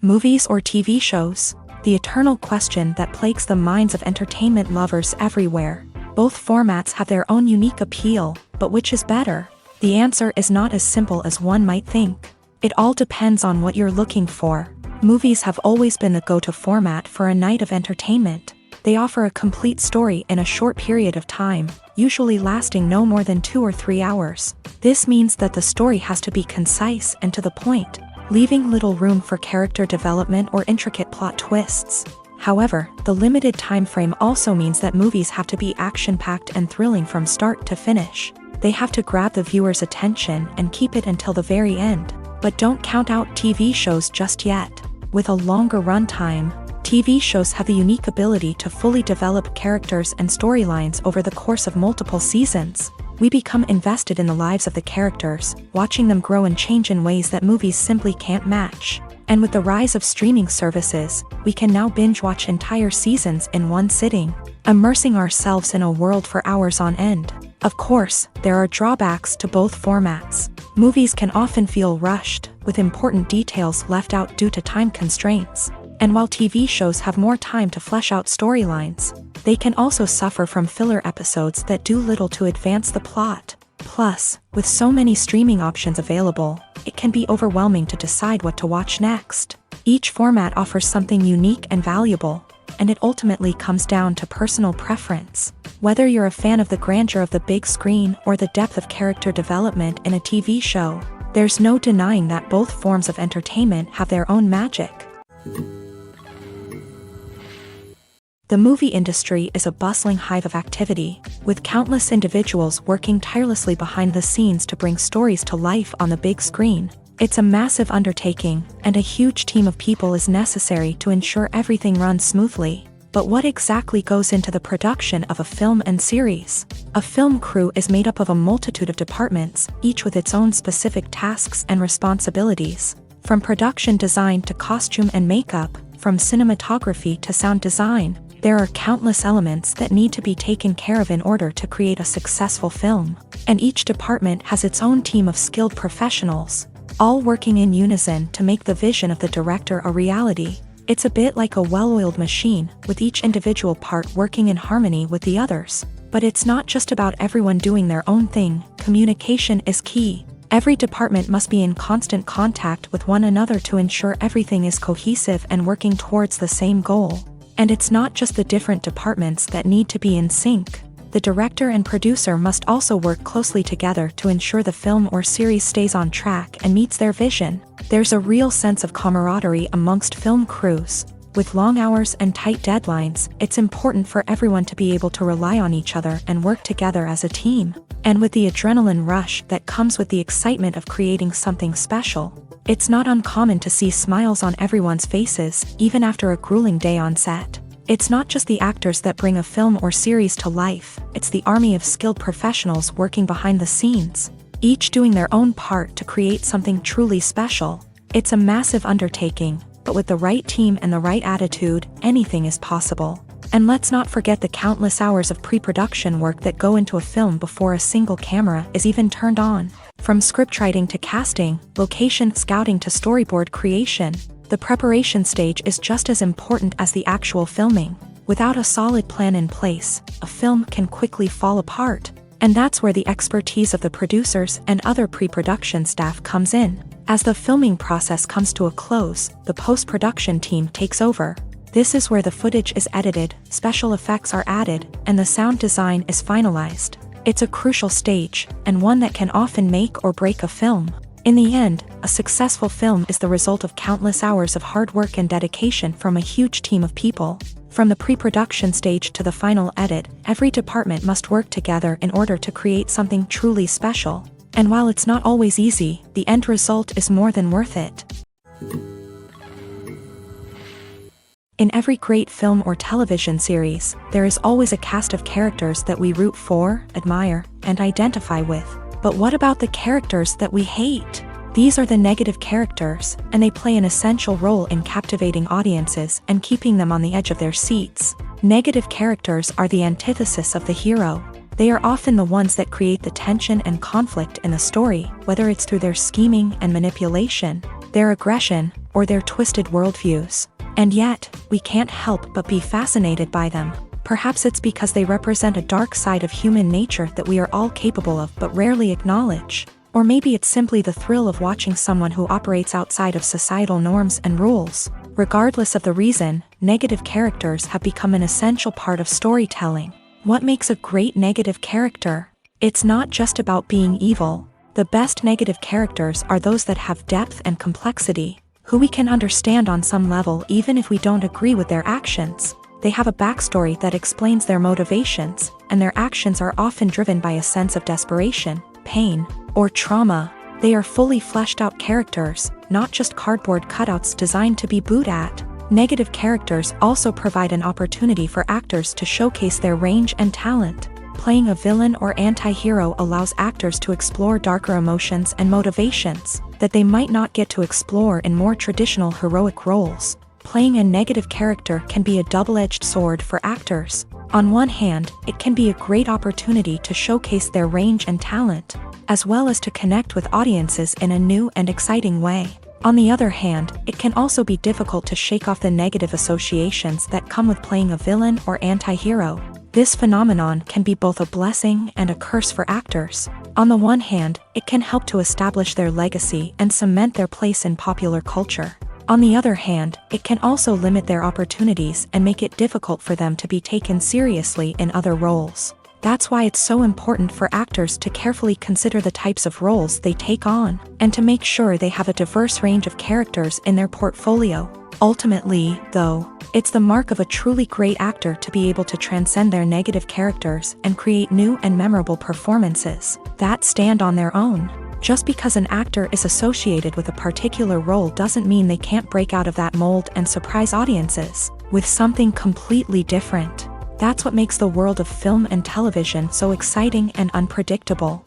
A: Movies or TV shows? The eternal question that plagues the minds of entertainment lovers everywhere. Both formats have their own unique appeal, but which is better? The answer is not as simple as one might think. It all depends on what you're looking for. Movies have always been the go-to format for a night of entertainment. They offer a complete story in a short period of time, usually lasting no more than 2 or 3 hours. This means that the story has to be concise and to the point, leaving little room for character development or intricate plot twists. However, the limited time frame also means that movies have to be action-packed and thrilling from start to finish. They have to grab the viewer's attention and keep it until the very end. But don't count out TV shows just yet. With a longer runtime, TV shows have the unique ability to fully develop characters and storylines over the course of multiple seasons. We become invested in the lives of the characters, watching them grow and change in ways that movies simply can't match. And with the rise of streaming services, we can now binge-watch entire seasons in one sitting, immersing ourselves in a world for hours on end. Of course, there are drawbacks to both formats. Movies can often feel rushed, with important details left out due to time constraints. And while TV shows have more time to flesh out storylines, they can also suffer from filler episodes that do little to advance the plot. Plus, with so many streaming options available, it can be overwhelming to decide what to watch next. Each format offers something unique and valuable, and it ultimately comes down to personal preference. Whether you're a fan of the grandeur of the big screen or the depth of character development in a TV show, there's no denying that both forms of entertainment have their own magic. The movie industry is a bustling hive of activity, with countless individuals working tirelessly behind the scenes to bring stories to life on the big screen. It's a massive undertaking, and a huge team of people is necessary to ensure everything runs smoothly. But what exactly goes into the production of a film and series? A film crew is made up of a multitude of departments, each with its own specific tasks and responsibilities. From production design to costume and makeup, from cinematography to sound design, there are countless elements that need to be taken care of in order to create a successful film. And each department has its own team of skilled professionals, all working in unison to make the vision of the director a reality. It's a bit like a well-oiled machine, with each individual part working in harmony with the others. But it's not just about everyone doing their own thing. Communication is key. Every department must be in constant contact with one another to ensure everything is cohesive and working towards the same goal. And it's not just the different departments that need to be in sync. The director and producer must also work closely together to ensure the film or series stays on track and meets their vision. There's a real sense of camaraderie amongst film crews. With long hours and tight deadlines, it's important for everyone to be able to rely on each other and work together as a team. And with the adrenaline rush that comes with the excitement of creating something special, it's not uncommon to see smiles on everyone's faces, even after a grueling day on set. It's not just the actors that bring a film or series to life, it's the army of skilled professionals working behind the scenes, each doing their own part to create something truly special. It's a massive undertaking, but with the right team and the right attitude, anything is possible. And let's not forget the countless hours of pre-production work that go into a film before a single camera is even turned on. From scriptwriting to casting, location scouting to storyboard creation, the preparation stage is just as important as the actual filming. Without a solid plan in place, a film can quickly fall apart. And that's where the expertise of the producers and other pre-production staff comes in. As the filming process comes to a close, the post-production team takes over. This is where the footage is edited, special effects are added, and the sound design is finalized. It's a crucial stage, and one that can often make or break a film. In the end, a successful film is the result of countless hours of hard work and dedication from a huge team of people. From the pre-production stage to the final edit, every department must work together in order to create something truly special. And while it's not always easy, the end result is more than worth it. In every great film or television series, there is always a cast of characters that we root for, admire, and identify with. But what about the characters that we hate? These are the negative characters, and they play an essential role in captivating audiences and keeping them on the edge of their seats. Negative characters are the antithesis of the hero. They are often the ones that create the tension and conflict in the story, whether it's through their scheming and manipulation, their aggression, or their twisted worldviews. And yet, we can't help but be fascinated by them. Perhaps it's because they represent a dark side of human nature that we are all capable of but rarely acknowledge. Or maybe it's simply the thrill of watching someone who operates outside of societal norms and rules. Regardless of the reason, negative characters have become an essential part of storytelling. What makes a great negative character? It's not just about being evil. The best negative characters are those that have depth and complexity, who we can understand on some level even if we don't agree with their actions. They have a backstory that explains their motivations, and their actions are often driven by a sense of desperation, pain, or trauma. They are fully fleshed out characters, not just cardboard cutouts designed to be booed at. Negative characters also provide an opportunity for actors to showcase their range and talent. Playing a villain or anti-hero allows actors to explore darker emotions and motivations that they might not get to explore in more traditional heroic roles. Playing a negative character can be a double-edged sword for actors. On one hand, it can be a great opportunity to showcase their range and talent, as well as to connect with audiences in a new and exciting way. On the other hand, it can also be difficult to shake off the negative associations that come with playing a villain or anti-hero. This phenomenon can be both a blessing and a curse for actors. On the one hand, it can help to establish their legacy and cement their place in popular culture. On the other hand, it can also limit their opportunities and make it difficult for them to be taken seriously in other roles. That's why it's so important for actors to carefully consider the types of roles they take on, and to make sure they have a diverse range of characters in their portfolio. Ultimately, though, it's the mark of a truly great actor to be able to transcend their negative characters and create new and memorable performances that stand on their own. Just because an actor is associated with a particular role doesn't mean they can't break out of that mold and surprise audiences with something completely different. That's what makes the world of film and television so exciting and unpredictable.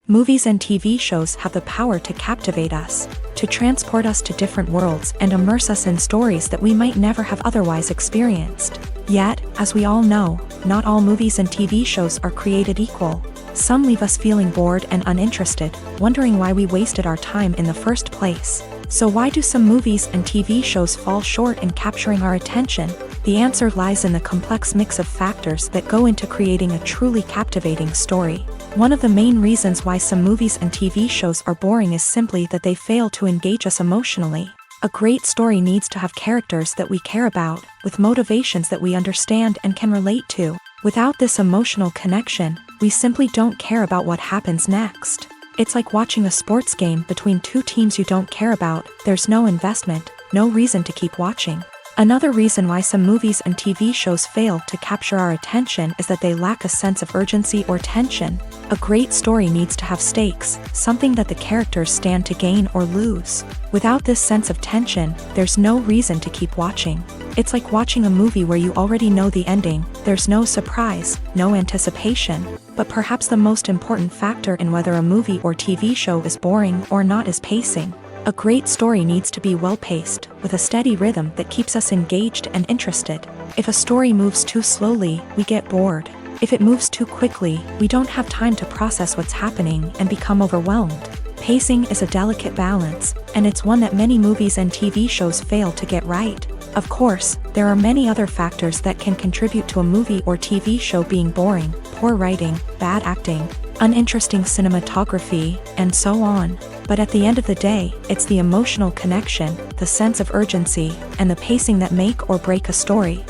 A: Movies and TV shows have the power to captivate us, to transport us to different worlds and immerse us in stories that we might never have otherwise experienced. Yet, as we all know, not all movies and TV shows are created equal. Some leave us feeling bored and uninterested, wondering why we wasted our time in the first place. So why do some movies and TV shows fall short in capturing our attention? The answer lies in the complex mix of factors that go into creating a truly captivating story. One of the main reasons why some movies and TV shows are boring is simply that they fail to engage us emotionally. A great story needs to have characters that we care about, with motivations that we understand and can relate to. Without this emotional connection, we simply don't care about what happens next. It's like watching a sports game between two teams you don't care about. There's no investment, no reason to keep watching. Another reason why some movies and TV shows fail to capture our attention is that they lack a sense of urgency or tension. A great story needs to have stakes, something that the characters stand to gain or lose. Without this sense of tension, there's no reason to keep watching. It's like watching a movie where you already know the ending. There's no surprise, no anticipation. But perhaps the most important factor in whether a movie or TV show is boring or not is pacing. A great story needs to be well-paced, with a steady rhythm that keeps us engaged and interested. If a story moves too slowly, we get bored. If it moves too quickly, we don't have time to process what's happening and become overwhelmed. Pacing is a delicate balance, and it's one that many movies and TV shows fail to get right. Of course, there are many other factors that can contribute to a movie or TV show being boring: poor writing, bad acting, uninteresting cinematography, and so on. But at the end of the day, it's the emotional connection, the sense of urgency, and the pacing that make or break a story.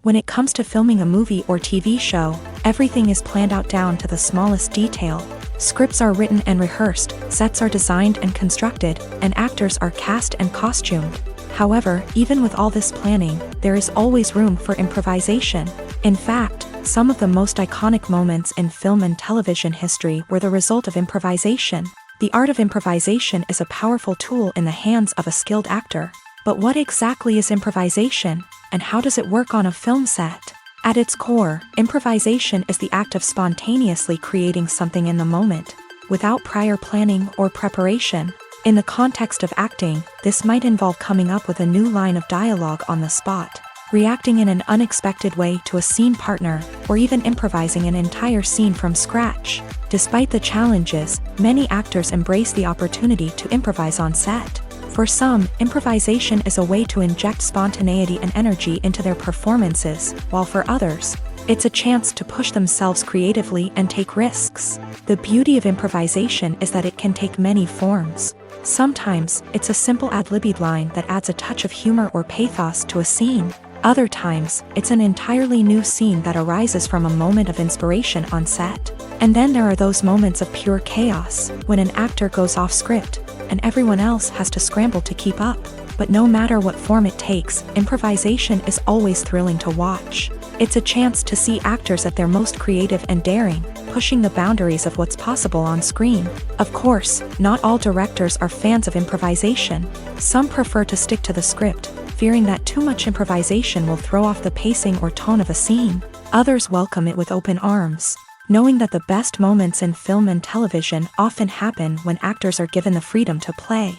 A: When it comes to filming a movie or TV show, everything is planned out down to the smallest detail. Scripts are written and rehearsed, sets are designed and constructed, and actors are cast and costumed. However, even with all this planning, there is always room for improvisation. In fact, some of the most iconic moments in film and television history were the result of improvisation. The art of improvisation is a powerful tool in the hands of a skilled actor. But what exactly is improvisation, and how does it work on a film set? At its core, improvisation is the act of spontaneously creating something in the moment, without prior planning or preparation. In the context of acting, this might involve coming up with a new line of dialogue on the spot, reacting in an unexpected way to a scene partner, or even improvising an entire scene from scratch. Despite the challenges, many actors embrace the opportunity to improvise on set. For some, improvisation is a way to inject spontaneity and energy into their performances, while for others, it's a chance to push themselves creatively and take risks. The beauty of improvisation is that it can take many forms. Sometimes, it's a simple ad-libbed line that adds a touch of humor or pathos to a scene. Other times, it's an entirely new scene that arises from a moment of inspiration on set. And then there are those moments of pure chaos, when an actor goes off script, and everyone else has to scramble to keep up. But no matter what form it takes, improvisation is always thrilling to watch. It's a chance to see actors at their most creative and daring, pushing the boundaries of what's possible on screen. Of course, not all directors are fans of improvisation. Some prefer to stick to the script, fearing that too much improvisation will throw off the pacing or tone of a scene. Others welcome it with open arms, knowing that the best moments in film and television often happen when actors are given the freedom to play.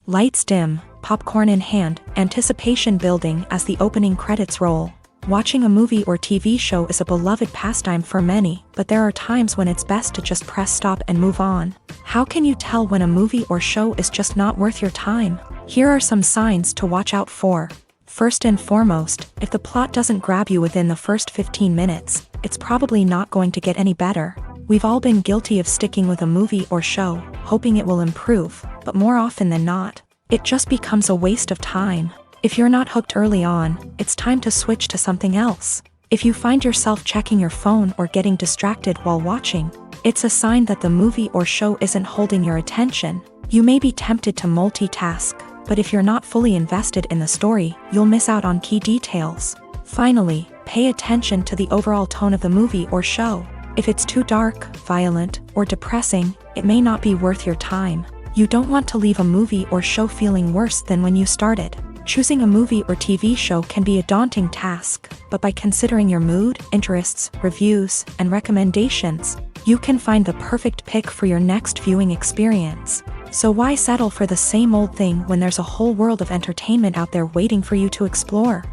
A: Lights dim, popcorn in hand, anticipation building as the opening credits roll. Watching a movie or TV show is a beloved pastime for many, but there are times when it's best to just press stop and move on. How can you tell when a movie or show is just not worth your time? Here are some signs to watch out for. First and foremost, if the plot doesn't grab you within the first 15 minutes, it's probably not going to get any better. We've all been guilty of sticking with a movie or show, hoping it will improve, but more often than not, it just becomes a waste of time. If you're not hooked early on, it's time to switch to something else. If you find yourself checking your phone or getting distracted while watching, it's a sign that the movie or show isn't holding your attention. You may be tempted to multitask, but if you're not fully invested in the story, you'll miss out on key details. Finally, pay attention to the overall tone of the movie or show. If it's too dark, violent, or depressing, it may not be worth your time. You don't want to leave a movie or show feeling worse than when you started. Choosing a movie or TV show can be a daunting task, but by considering your mood, interests, reviews, and recommendations, you can find the perfect pick for your next viewing experience. So why settle for the same old thing when there's a whole world of entertainment out there waiting for you to explore?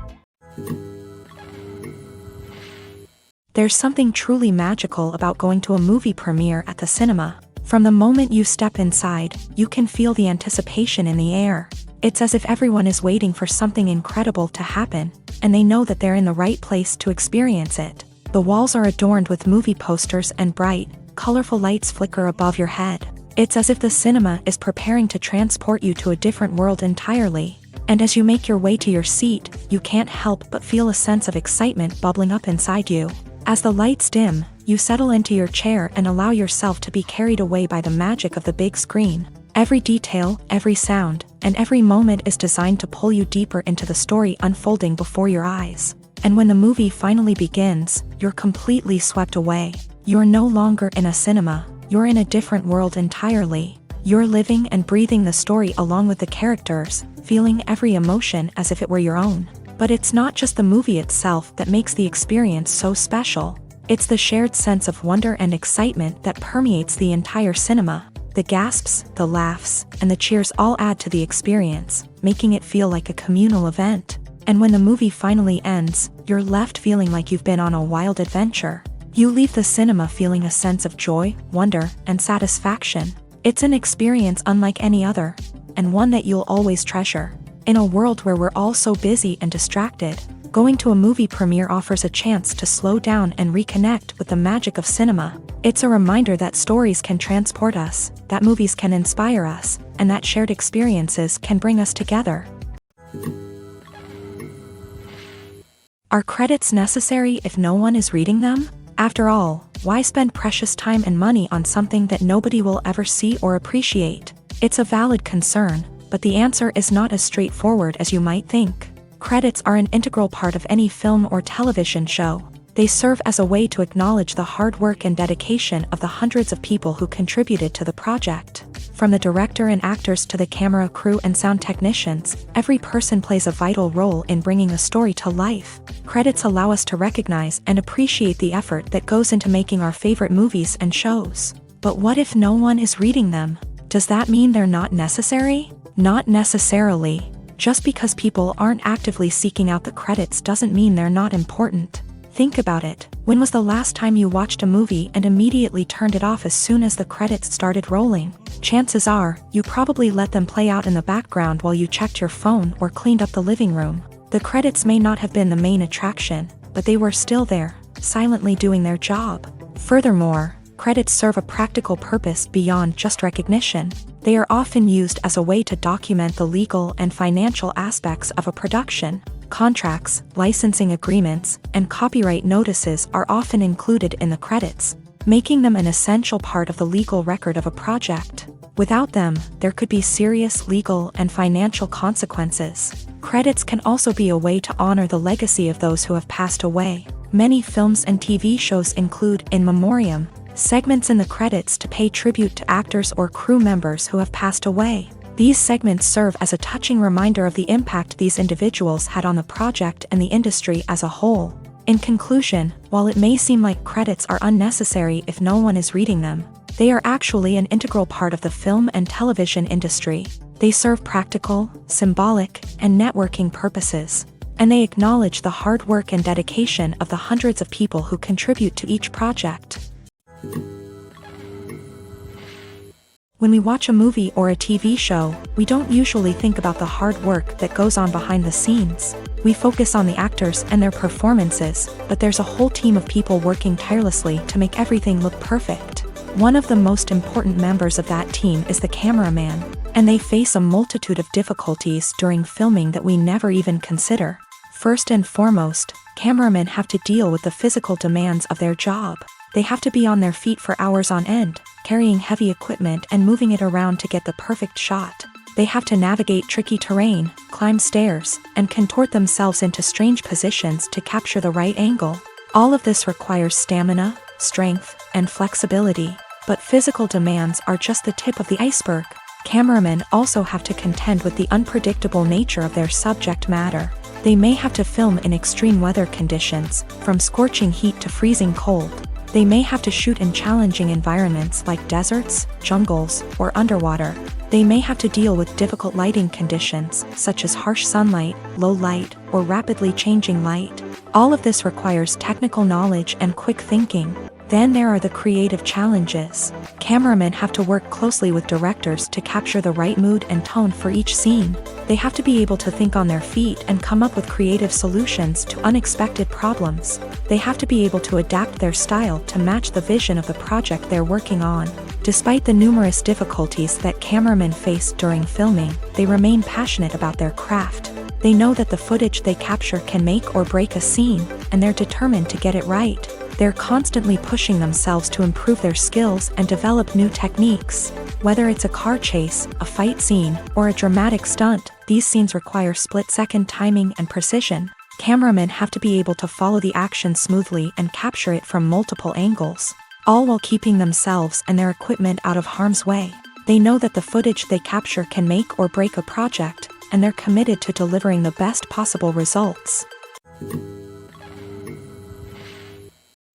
A: There's something truly magical about going to a movie premiere at the cinema. From the moment you step inside, you can feel the anticipation in the air. It's as if everyone is waiting for something incredible to happen, and they know that they're in the right place to experience it. The walls are adorned with movie posters and bright, colorful lights flicker above your head. It's as if the cinema is preparing to transport you to a different world entirely. And as you make your way to your seat, you can't help but feel a sense of excitement bubbling up inside you. As the lights dim, you settle into your chair and allow yourself to be carried away by the magic of the big screen. Every detail, every sound, and every moment is designed to pull you deeper into the story unfolding before your eyes. And when the movie finally begins, you're completely swept away. You're no longer in a cinema, you're in a different world entirely. You're living and breathing the story along with the characters, feeling every emotion as if it were your own. But it's not just the movie itself that makes the experience so special. It's the shared sense of wonder and excitement that permeates the entire cinema. The gasps, the laughs, and the cheers all add to the experience, making it feel like a communal event. And when the movie finally ends, you're left feeling like you've been on a wild adventure. You leave the cinema feeling a sense of joy, wonder, and satisfaction. It's an experience unlike any other, and one that you'll always treasure. In a world where we're all so busy and distracted, going to a movie premiere offers a chance to slow down and reconnect with the magic of cinema. It's a reminder that stories can transport us, that movies can inspire us, and that shared experiences can bring us together. Are credits necessary if no one is reading them? After all, why spend precious time and money on something that nobody will ever see or appreciate? It's a valid concern, but the answer is not as straightforward as you might think. Credits are an integral part of any film or television show. They serve as a way to acknowledge the hard work and dedication of the hundreds of people who contributed to the project. From the director and actors to the camera crew and sound technicians, every person plays a vital role in bringing a story to life. Credits allow us to recognize and appreciate the effort that goes into making our favorite movies and shows. But what if no one is reading them? Does that mean they're not necessary? Not necessarily. Just because people aren't actively seeking out the credits doesn't mean they're not important. Think about it. When was the last time you watched a movie and immediately turned it off as soon as the credits started rolling? Chances are, you probably let them play out in the background while you checked your phone or cleaned up the living room. The credits may not have been the main attraction, but they were still there, silently doing their job. Furthermore, credits serve a practical purpose beyond just recognition. They are often used as a way to document the legal and financial aspects of a production. Contracts, licensing agreements, and copyright notices are often included in the credits, making them an essential part of the legal record of a project. Without them, there could be serious legal and financial consequences. Credits can also be a way to honor the legacy of those who have passed away. Many films and TV shows include in memoriam segments in the credits to pay tribute to actors or crew members who have passed away. These segments serve as a touching reminder of the impact these individuals had on the project and the industry as a whole. In conclusion, while it may seem like credits are unnecessary if no one is reading them, they are actually an integral part of the film and television industry. They serve practical, symbolic, and networking purposes, and they acknowledge the hard work and dedication of the hundreds of people who contribute to each project. When we watch a movie or a TV show, we don't usually think about the hard work that goes on behind the scenes. We focus on the actors and their performances, but there's a whole team of people working tirelessly to make everything look perfect. One of the most important members of that team is the cameraman, and they face a multitude of difficulties during filming that we never even consider. First and foremost, Cameramen have to deal with the physical demands of their job. They have to be on their feet for hours on end, carrying heavy equipment and moving it around to get the perfect shot. They have to navigate tricky terrain, climb stairs, and contort themselves into strange positions to capture the right angle. All of this requires stamina, strength, and flexibility. But physical demands are just the tip of the iceberg. Cameramen also have to contend with the unpredictable nature of their subject matter. They may have to film in extreme weather conditions, from scorching heat to freezing cold. They may have to shoot in challenging environments like deserts, jungles, or underwater. They may have to deal with difficult lighting conditions, such as harsh sunlight, low light, or rapidly changing light. All of this requires technical knowledge and quick thinking. Then there are the creative challenges. Cameramen have to work closely with directors to capture the right mood and tone for each scene. They have to be able to think on their feet and come up with creative solutions to unexpected problems. They have to be able to adapt their style to match the vision of the project they're working on. Despite the numerous difficulties that cameramen face during filming, they remain passionate about their craft. They know that the footage they capture can make or break a scene, and they're determined to get it right. They're constantly pushing themselves to improve their skills and develop new techniques. Whether it's a car chase, a fight scene, or a dramatic stunt, these scenes require split-second timing and precision. Cameramen have to be able to follow the action smoothly and capture it from multiple angles, all while keeping themselves and their equipment out of harm's way. They know that the footage they capture can make or break a project, and they're committed to delivering the best possible results.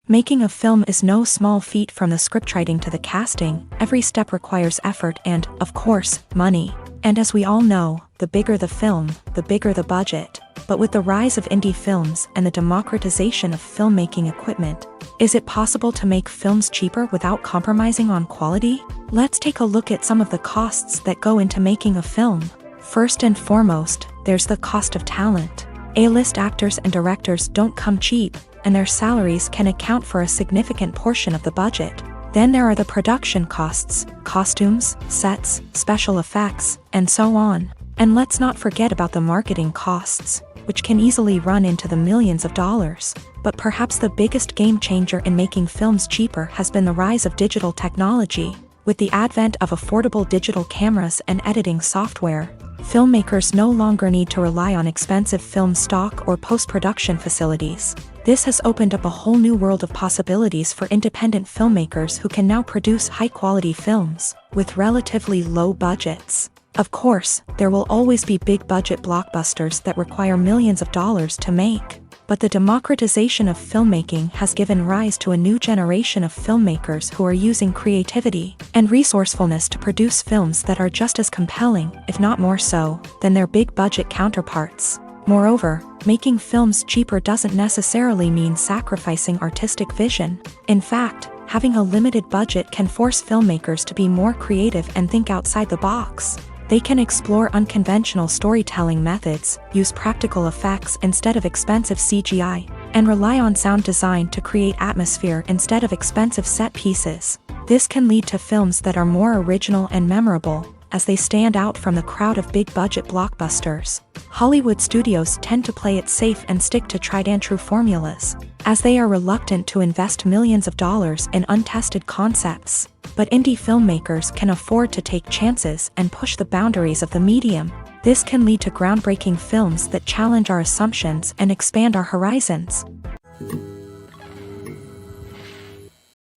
A: Making a film is no small feat. From the scriptwriting to the casting, every step requires effort and, of course, money. And as we all know, the bigger the film, the bigger the budget. But with the rise of indie films and the democratization of filmmaking equipment, is it possible to make films cheaper without compromising on quality? Let's take a look at some of the costs that go into making a film. First and foremost, there's the cost of talent. A-list actors and directors don't come cheap, and their salaries can account for a significant portion of the budget. Then there are the production costs, costumes, sets, special effects, and so on. And let's not forget about the marketing costs, which can easily run into the millions of dollars. But perhaps the biggest game changer in making films cheaper has been the rise of digital technology. With the advent of affordable digital cameras and editing software, filmmakers no longer need to rely on expensive film stock or post-production facilities. This has opened up a whole new world of possibilities for independent filmmakers who can now produce high-quality films with relatively low budgets. Of course, there will always be big-budget blockbusters that require millions of dollars to make. But the democratization of filmmaking has given rise to a new generation of filmmakers who are using creativity and resourcefulness to produce films that are just as compelling, if not more so, than their big-budget counterparts. Moreover, making films cheaper doesn't necessarily mean sacrificing artistic vision. In fact, having a limited budget can force filmmakers to be more creative and think outside the box. They can explore unconventional storytelling methods, use practical effects instead of expensive CGI, and rely on sound design to create atmosphere instead of expensive set pieces. This can lead to films that are more original and memorable, as they stand out from the crowd of big-budget blockbusters. Hollywood studios tend to play it safe and stick to tried-and-true formulas, as they are reluctant to invest millions of dollars in untested concepts. But indie filmmakers can afford to take chances and push the boundaries of the medium. This can lead to groundbreaking films that challenge our assumptions and expand our horizons.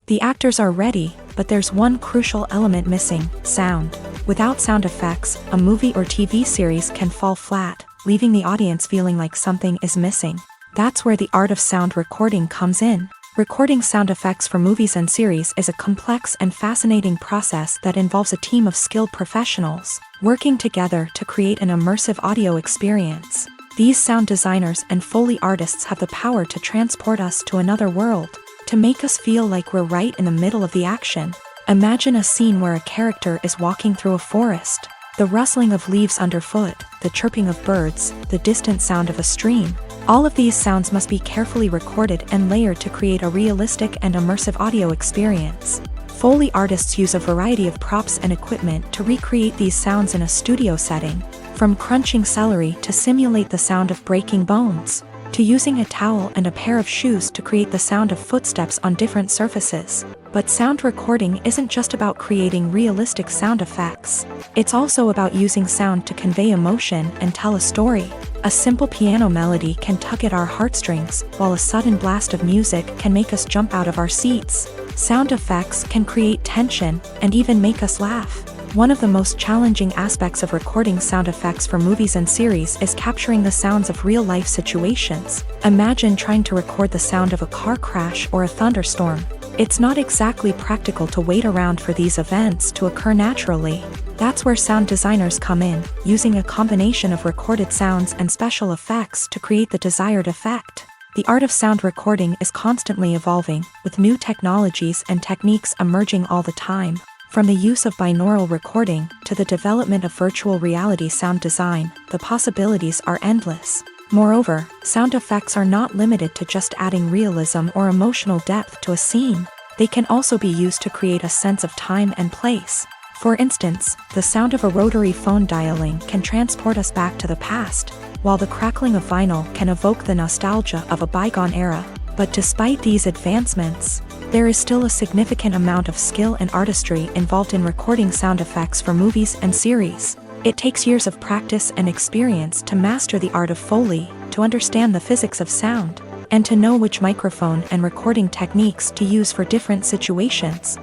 A: The actors are ready, but there's one crucial element missing: sound. Without sound effects, a movie or TV series can fall flat, leaving the audience feeling like something is missing. That's where the art of sound recording comes in. Recording sound effects for movies and series is a complex and fascinating process that involves a team of skilled professionals working together to create an immersive audio experience. These sound designers and Foley artists have the power to transport us to another world, to make us feel like we're right in the middle of the action. Imagine a scene where a character is walking through a forest. The rustling of leaves underfoot, the chirping of birds, the distant sound of a stream. All of these sounds must be carefully recorded and layered to create a realistic and immersive audio experience. Foley artists use a variety of props and equipment to recreate these sounds in a studio setting, from crunching celery to simulate the sound of breaking bones, to using a towel and a pair of shoes to create the sound of footsteps on different surfaces. But sound recording isn't just about creating realistic sound effects. It's also about using sound to convey emotion and tell a story. A simple piano melody can tug at our heartstrings, while a sudden blast of music can make us jump out of our seats. Sound effects can create tension and even make us laugh. One of the most challenging aspects of recording sound effects for movies and series is capturing the sounds of real-life situations. Imagine trying to record the sound of a car crash or a thunderstorm. It's not exactly practical to wait around for these events to occur naturally. That's where sound designers come in, using a combination of recorded sounds and special effects to create the desired effect. The art of sound recording is constantly evolving, with new technologies and techniques emerging all the time. From the use of binaural recording to the development of virtual reality sound design, the possibilities are endless. Moreover, sound effects are not limited to just adding realism or emotional depth to a scene. They can also be used to create a sense of time and place. For instance, the sound of a rotary phone dialing can transport us back to the past, while the crackling of vinyl can evoke the nostalgia of a bygone era. But despite these advancements, there is still a significant amount of skill and artistry involved in recording sound effects for movies and series. It takes years of practice and experience to master the art of Foley, to understand the physics of sound, and to know which microphone and recording techniques to use for different situations.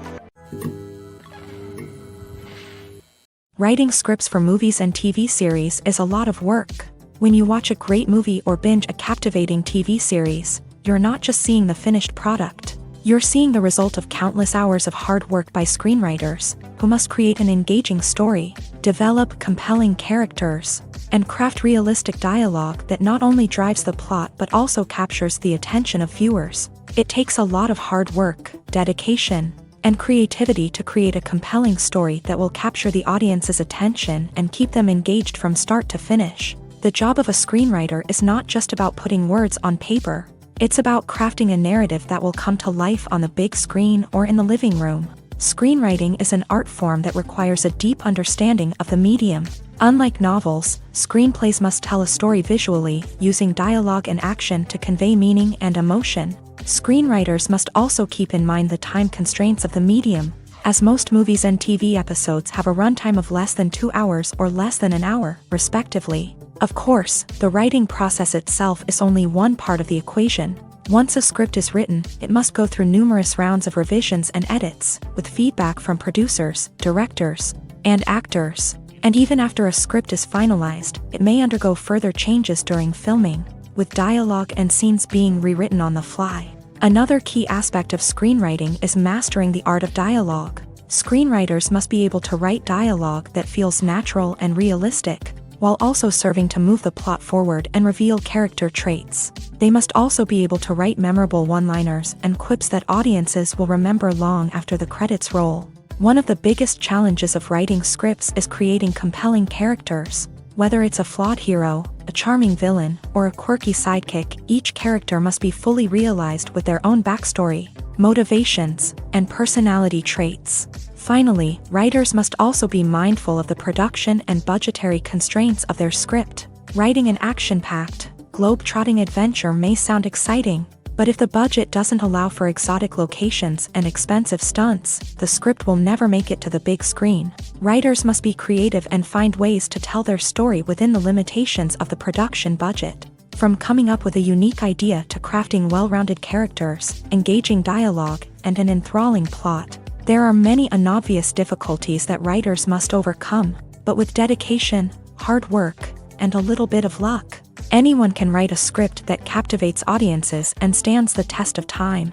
A: Writing scripts for movies and TV series is a lot of work. When you watch a great movie or binge a captivating TV series, you're not just seeing the finished product. You're seeing the result of countless hours of hard work by screenwriters, who must create an engaging story, develop compelling characters, and craft realistic dialogue that not only drives the plot but also captures the attention of viewers. It takes a lot of hard work, dedication, and creativity to create a compelling story that will capture the audience's attention and keep them engaged from start to finish. The job of a screenwriter is not just about putting words on paper. It's about crafting a narrative that will come to life on the big screen or in the living room. Screenwriting is an art form that requires a deep understanding of the medium. Unlike novels, screenplays must tell a story visually, using dialogue and action to convey meaning and emotion. Screenwriters must also keep in mind the time constraints of the medium, as most movies and TV episodes have a runtime of less than 2 hours or less than an hour, respectively. Of course, the writing process itself is only one part of the equation. Once a script is written, it must go through numerous rounds of revisions and edits, with feedback from producers, directors, and actors. And even after a script is finalized, it may undergo further changes during filming, with dialogue and scenes being rewritten on the fly. Another key aspect of screenwriting is mastering the art of dialogue. Screenwriters must be able to write dialogue that feels natural and realistic, while also serving to move the plot forward and reveal character traits. They must also be able to write memorable one-liners and quips that audiences will remember long after the credits roll. One of the biggest challenges of writing scripts is creating compelling characters. Whether it's a flawed hero, a charming villain, or a quirky sidekick, each character must be fully realized with their own backstory, motivations, and personality traits. Finally, writers must also be mindful of the production and budgetary constraints of their script. Writing an action-packed, globe-trotting adventure may sound exciting, but if the budget doesn't allow for exotic locations and expensive stunts, the script will never make it to the big screen. Writers must be creative and find ways to tell their story within the limitations of the production budget. From coming up with a unique idea to crafting well-rounded characters, engaging dialogue, and an enthralling plot, there are many unobvious difficulties that writers must overcome, but with dedication, hard work, and a little bit of luck, anyone can write a script that captivates audiences and stands the test of time.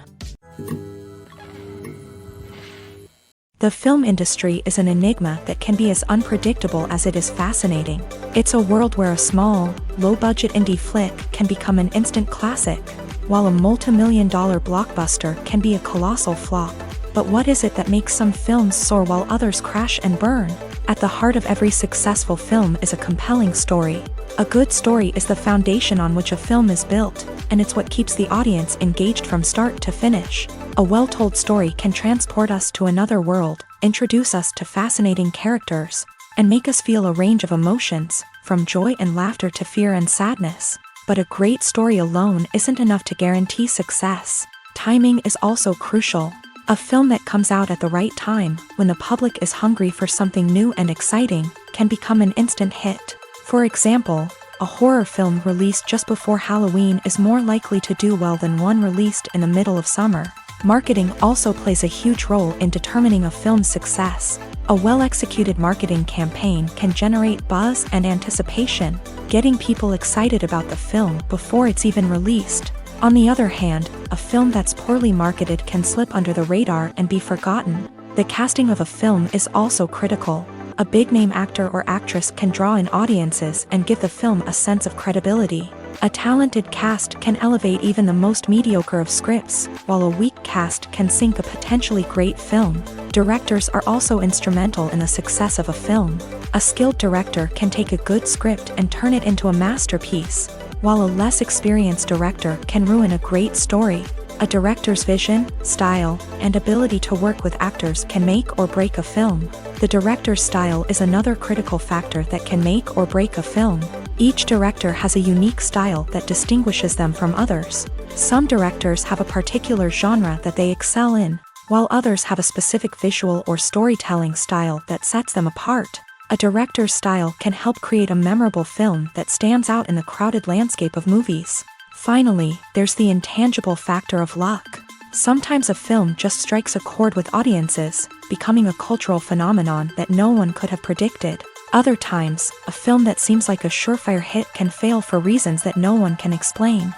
A: The film industry is an enigma that can be as unpredictable as it is fascinating. It's a world where a small, low-budget indie flick can become an instant classic, while a multi-million-dollar blockbuster can be a colossal flop. But what is it that makes some films soar while others crash and burn? At the heart of every successful film is a compelling story. A good story is the foundation on which a film is built, and it's what keeps the audience engaged from start to finish. A well-told story can transport us to another world, introduce us to fascinating characters, and make us feel a range of emotions, from joy and laughter to fear and sadness. But a great story alone isn't enough to guarantee success. Timing is also crucial. A film that comes out at the right time, when the public is hungry for something new and exciting, can become an instant hit. For example, a horror film released just before Halloween is more likely to do well than one released in the middle of summer. Marketing also plays a huge role in determining a film's success. A well-executed marketing campaign can generate buzz and anticipation, getting people excited about the film before it's even released. On the other hand, a film that's poorly marketed can slip under the radar and be forgotten. The casting of a film is also critical. A big-name actor or actress can draw in audiences and give the film a sense of credibility. A talented cast can elevate even the most mediocre of scripts, while a weak cast can sink a potentially great film. Directors are also instrumental in the success of a film. A skilled director can take a good script and turn it into a masterpiece, while a less experienced director can ruin a great story. A director's vision, style, and ability to work with actors can make or break a film. The director's style is another critical factor that can make or break a film. Each director has a unique style that distinguishes them from others. Some directors have a particular genre that they excel in, while others have a specific visual or storytelling style that sets them apart. A director's style can help create a memorable film that stands out in the crowded landscape of movies. Finally, there's the intangible factor of luck. Sometimes a film just strikes a chord with audiences, becoming a cultural phenomenon that no one could have predicted. Other times, a film that seems like a surefire hit can fail for reasons that no one can explain.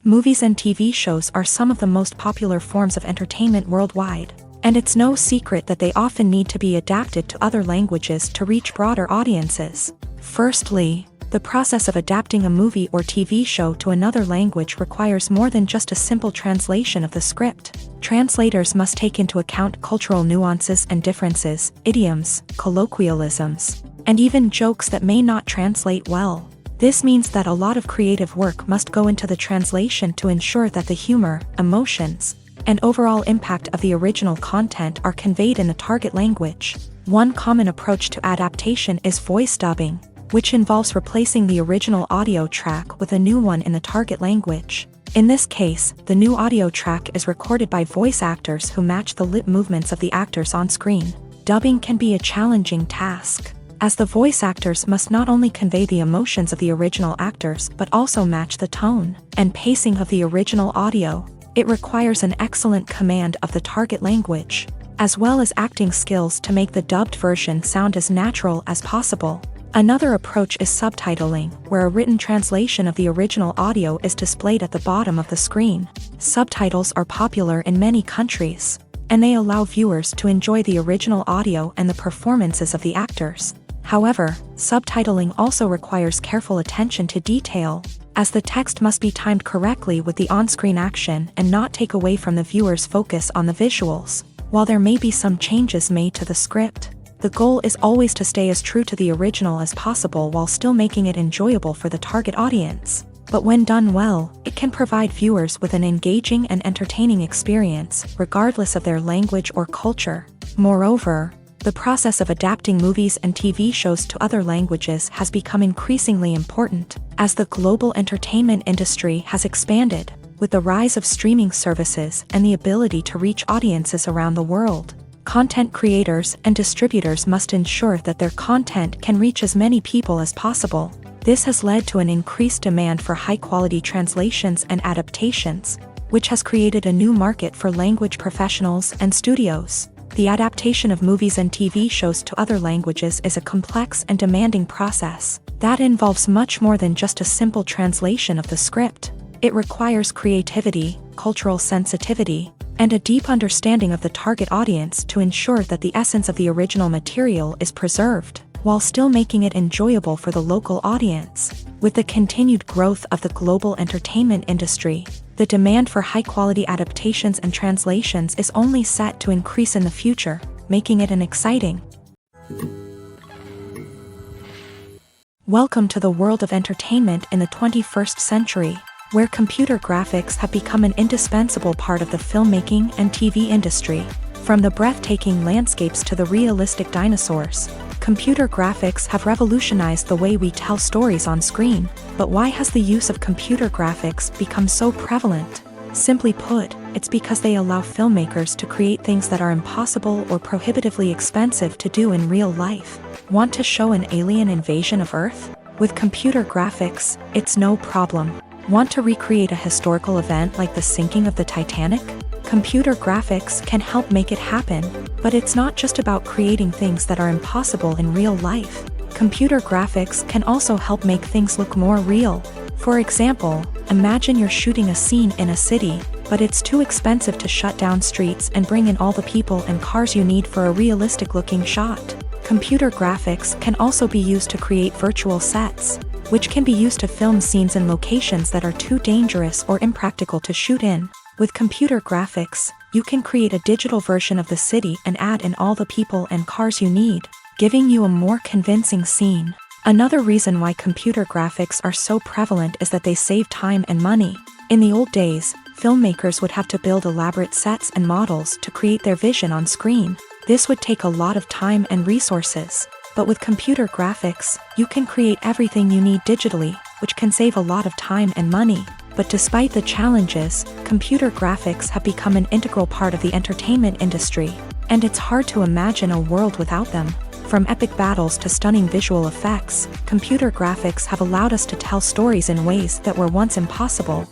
A: Movies and TV shows are some of the most popular forms of entertainment worldwide, and it's no secret that they often need to be adapted to other languages to reach broader audiences. Firstly, the process of adapting a movie or TV show to another language requires more than just a simple translation of the script. Translators must take into account cultural nuances and differences, idioms, colloquialisms, and even jokes that may not translate well. This means that a lot of creative work must go into the translation to ensure that the humor, emotions, and overall impact of the original content are conveyed in the target language. One common approach to adaptation is voice dubbing, which involves replacing the original audio track with a new one in the target language. In this case, the new audio track is recorded by voice actors who match the lip movements of the actors on screen. Dubbing can be a challenging task, as the voice actors must not only convey the emotions of the original actors but also match the tone and pacing of the original audio. It requires an excellent command of the target language, as well as acting skills to make the dubbed version sound as natural as possible. Another approach is subtitling, where a written translation of the original audio is displayed at the bottom of the screen. Subtitles are popular in many countries, and they allow viewers to enjoy the original audio and the performances of the actors. However, subtitling also requires careful attention to detail, as the text must be timed correctly with the on-screen action and not take away from the viewer's focus on the visuals. While there may be some changes made to the script, the goal is always to stay as true to the original as possible while still making it enjoyable for the target audience. But when done well, it can provide viewers with an engaging and entertaining experience, regardless of their language or culture. Moreover, the process of adapting movies and TV shows to other languages has become increasingly important, as the global entertainment industry has expanded, with the rise of streaming services and the ability to reach audiences around the world. Content creators and distributors must ensure that their content can reach as many people as possible. This has led to an increased demand for high-quality translations and adaptations, which has created a new market for language professionals and studios. The adaptation of movies and TV shows to other languages is a complex and demanding process that involves much more than just a simple translation of the script. It requires creativity, cultural sensitivity, and a deep understanding of the target audience to ensure that the essence of the original material is preserved, while still making it enjoyable for the local audience. With the continued growth of the global entertainment industry, the demand for high-quality adaptations and translations is only set to increase in the future, making it an exciting. Welcome to the world of entertainment in the 21st century, where computer graphics have become an indispensable part of the filmmaking and TV industry. From the breathtaking landscapes to the realistic dinosaurs, Computer graphics have revolutionized the way we tell stories on screen, but why has the use of computer graphics become so prevalent? Simply put, it's because they allow filmmakers to create things that are impossible or prohibitively expensive to do in real life. Want to show an alien invasion of Earth? With computer graphics, it's no problem. Want to recreate a historical event like the sinking of the Titanic? Computer graphics can help make it happen, but it's not just about creating things that are impossible in real life. Computer graphics can also help make things look more real. For example, imagine you're shooting a scene in a city, but it's too expensive to shut down streets and bring in all the people and cars you need for a realistic-looking shot. Computer graphics can also be used to create virtual sets, which can be used to film scenes in locations that are too dangerous or impractical to shoot in. With computer graphics, you can create a digital version of the city and add in all the people and cars you need, giving you a more convincing scene. Another reason why computer graphics are so prevalent is that they save time and money. In the old days, filmmakers would have to build elaborate sets and models to create their vision on screen. This would take a lot of time and resources. But with computer graphics, you can create everything you need digitally, which can save a lot of time and money. But despite the challenges, computer graphics have become an integral part of the entertainment industry, and it's hard to imagine a world without them. From epic battles to stunning visual effects, computer graphics have allowed us to tell stories in ways that were once impossible.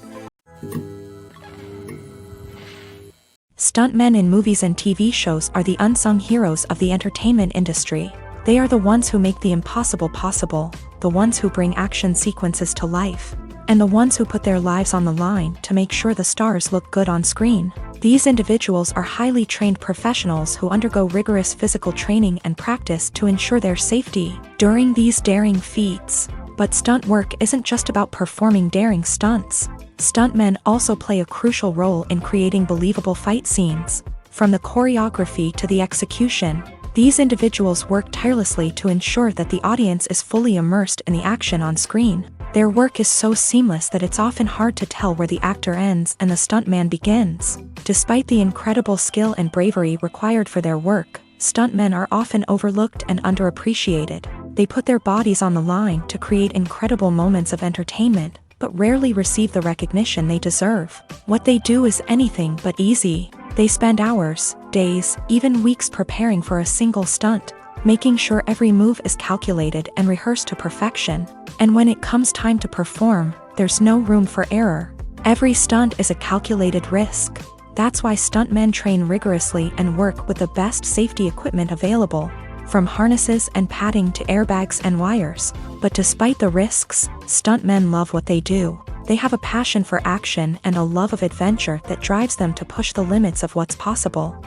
A: Stuntmen in movies and TV shows are the unsung heroes of the entertainment industry. They are the ones who make the impossible possible, the ones who bring action sequences to life, and the ones who put their lives on the line to make sure the stars look good on screen. These individuals are highly trained professionals who undergo rigorous physical training and practice to ensure their safety during these daring feats. But stunt work isn't just about performing daring stunts. Stuntmen also play a crucial role in creating believable fight scenes. From the choreography to the execution, these individuals work tirelessly to ensure that the audience is fully immersed in the action on screen. Their work is so seamless that it's often hard to tell where the actor ends and the stuntman begins. Despite the incredible skill and bravery required for their work, stuntmen are often overlooked and underappreciated. They put their bodies on the line to create incredible moments of entertainment, but rarely receive the recognition they deserve. What they do is anything but easy. They spend hours, days, even weeks preparing for a single stunt, making sure every move is calculated and rehearsed to perfection. And when it comes time to perform, there's no room for error. Every stunt is a calculated risk. That's why stuntmen train rigorously and work with the best safety equipment available, from harnesses and padding to airbags and wires. But despite the risks, stuntmen love what they do. They have a passion for action and a love of adventure that drives them to push the limits of what's possible.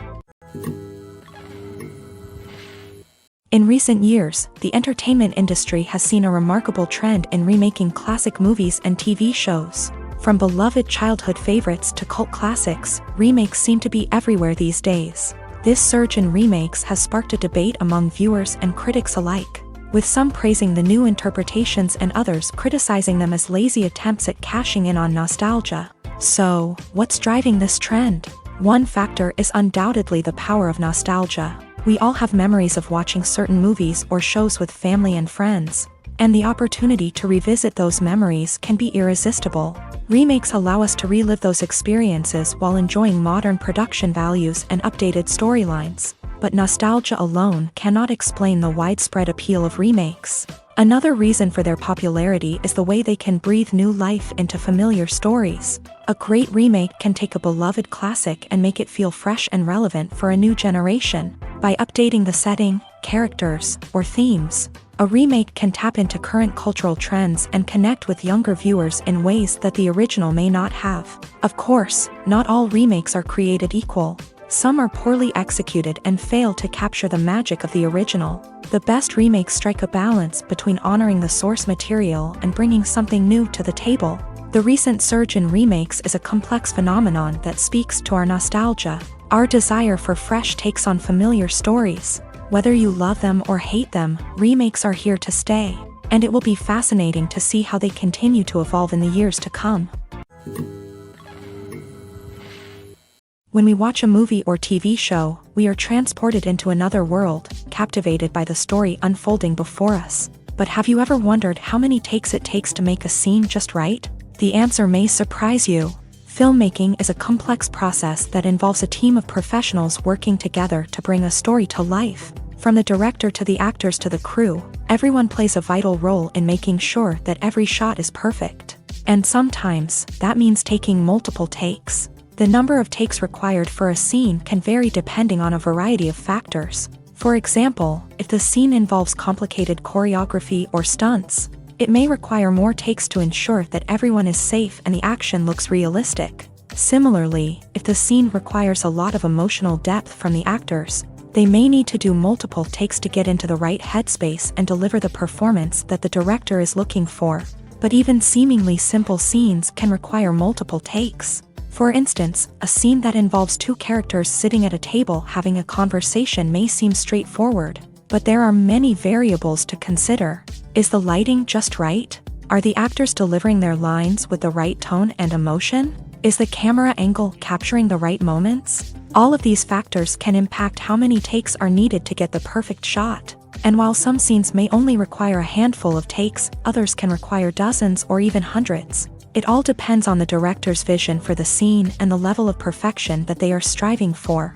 A: In recent years, the entertainment industry has seen a remarkable trend in remaking classic movies and TV shows. From beloved childhood favorites to cult classics, remakes seem to be everywhere these days. This surge in remakes has sparked a debate among viewers and critics alike, with some praising the new interpretations and others criticizing them as lazy attempts at cashing in on nostalgia. So, what's driving this trend? One factor is undoubtedly the power of nostalgia. We all have memories of watching certain movies or shows with family and friends, and the opportunity to revisit those memories can be irresistible. Remakes allow us to relive those experiences while enjoying modern production values and updated storylines. But nostalgia alone cannot explain the widespread appeal of remakes. Another reason for their popularity is the way they can breathe new life into familiar stories. A great remake can take a beloved classic and make it feel fresh and relevant for a new generation. By updating the setting, characters, or themes, a remake can tap into current cultural trends and connect with younger viewers in ways that the original may not have. Of course, not all remakes are created equal. Some are poorly executed and fail to capture the magic of the original. The best remakes strike a balance between honoring the source material and bringing something new to the table. The recent surge in remakes is a complex phenomenon that speaks to our nostalgia, our desire for fresh takes on familiar stories. Whether you love them or hate them, remakes are here to stay, and it will be fascinating to see how they continue to evolve in the years to come. When we watch a movie or TV show, we are transported into another world, captivated by the story unfolding before us. But have you ever wondered how many takes it takes to make a scene just right? The answer may surprise you. Filmmaking is a complex process that involves a team of professionals working together to bring a story to life. From the director to the actors to the crew, everyone plays a vital role in making sure that every shot is perfect. And sometimes, that means taking multiple takes. The number of takes required for a scene can vary depending on a variety of factors. For example, if the scene involves complicated choreography or stunts, it may require more takes to ensure that everyone is safe and the action looks realistic. Similarly, if the scene requires a lot of emotional depth from the actors, they may need to do multiple takes to get into the right headspace and deliver the performance that the director is looking for. But even seemingly simple scenes can require multiple takes. For instance, a scene that involves two characters sitting at a table having a conversation may seem straightforward, but there are many variables to consider. Is the lighting just right? Are the actors delivering their lines with the right tone and emotion? Is the camera angle capturing the right moments? All of these factors can impact how many takes are needed to get the perfect shot. And while some scenes may only require a handful of takes, others can require dozens or even hundreds. It all depends on the director's vision for the scene and the level of perfection that they are striving for.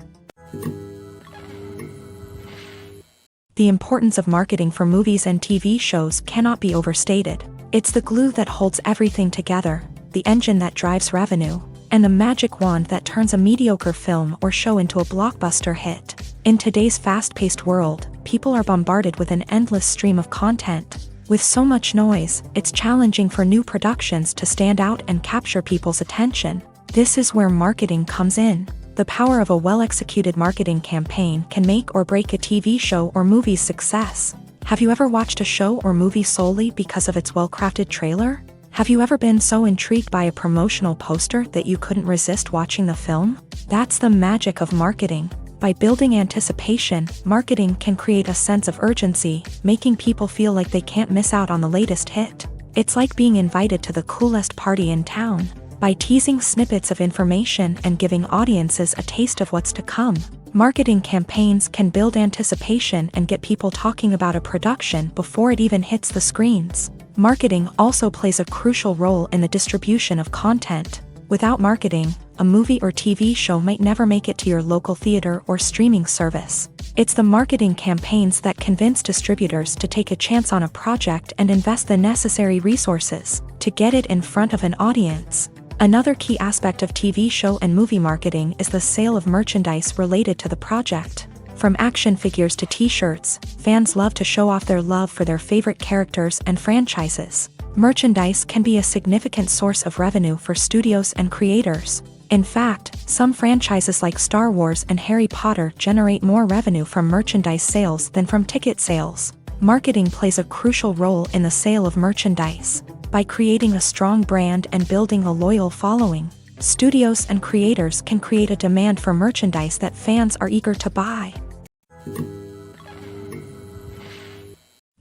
A: The importance of marketing for movies and TV shows cannot be overstated. It's the glue that holds everything together, the engine that drives revenue, and the magic wand that turns a mediocre film or show into a blockbuster hit. In today's fast-paced world, people are bombarded with an endless stream of content. With so much noise, it's challenging for new productions to stand out and capture people's attention. This is where marketing comes in. The power of a well-executed marketing campaign can make or break a TV show or movie's success. Have you ever watched a show or movie solely because of its well-crafted trailer? Have you ever been so intrigued by a promotional poster that you couldn't resist watching the film? That's the magic of marketing. By building anticipation, marketing can create a sense of urgency, making people feel like they can't miss out on the latest hit. It's like being invited to the coolest party in town. By teasing snippets of information and giving audiences a taste of what's to come, marketing campaigns can build anticipation and get people talking about a production before it even hits the screens. Marketing also plays a crucial role in the distribution of content. Without marketing, a movie or TV show might never make it to your local theater or streaming service. It's the marketing campaigns that convince distributors to take a chance on a project and invest the necessary resources to get it in front of an audience. Another key aspect of TV show and movie marketing is the sale of merchandise related to the project. From action figures to t-shirts, fans love to show off their love for their favorite characters and franchises. Merchandise can be a significant source of revenue for studios and creators. In fact, some franchises like Star Wars and Harry Potter generate more revenue from merchandise sales than from ticket sales. Marketing plays a crucial role in the sale of merchandise. By creating a strong brand and building a loyal following, studios and creators can create a demand for merchandise that fans are eager to buy.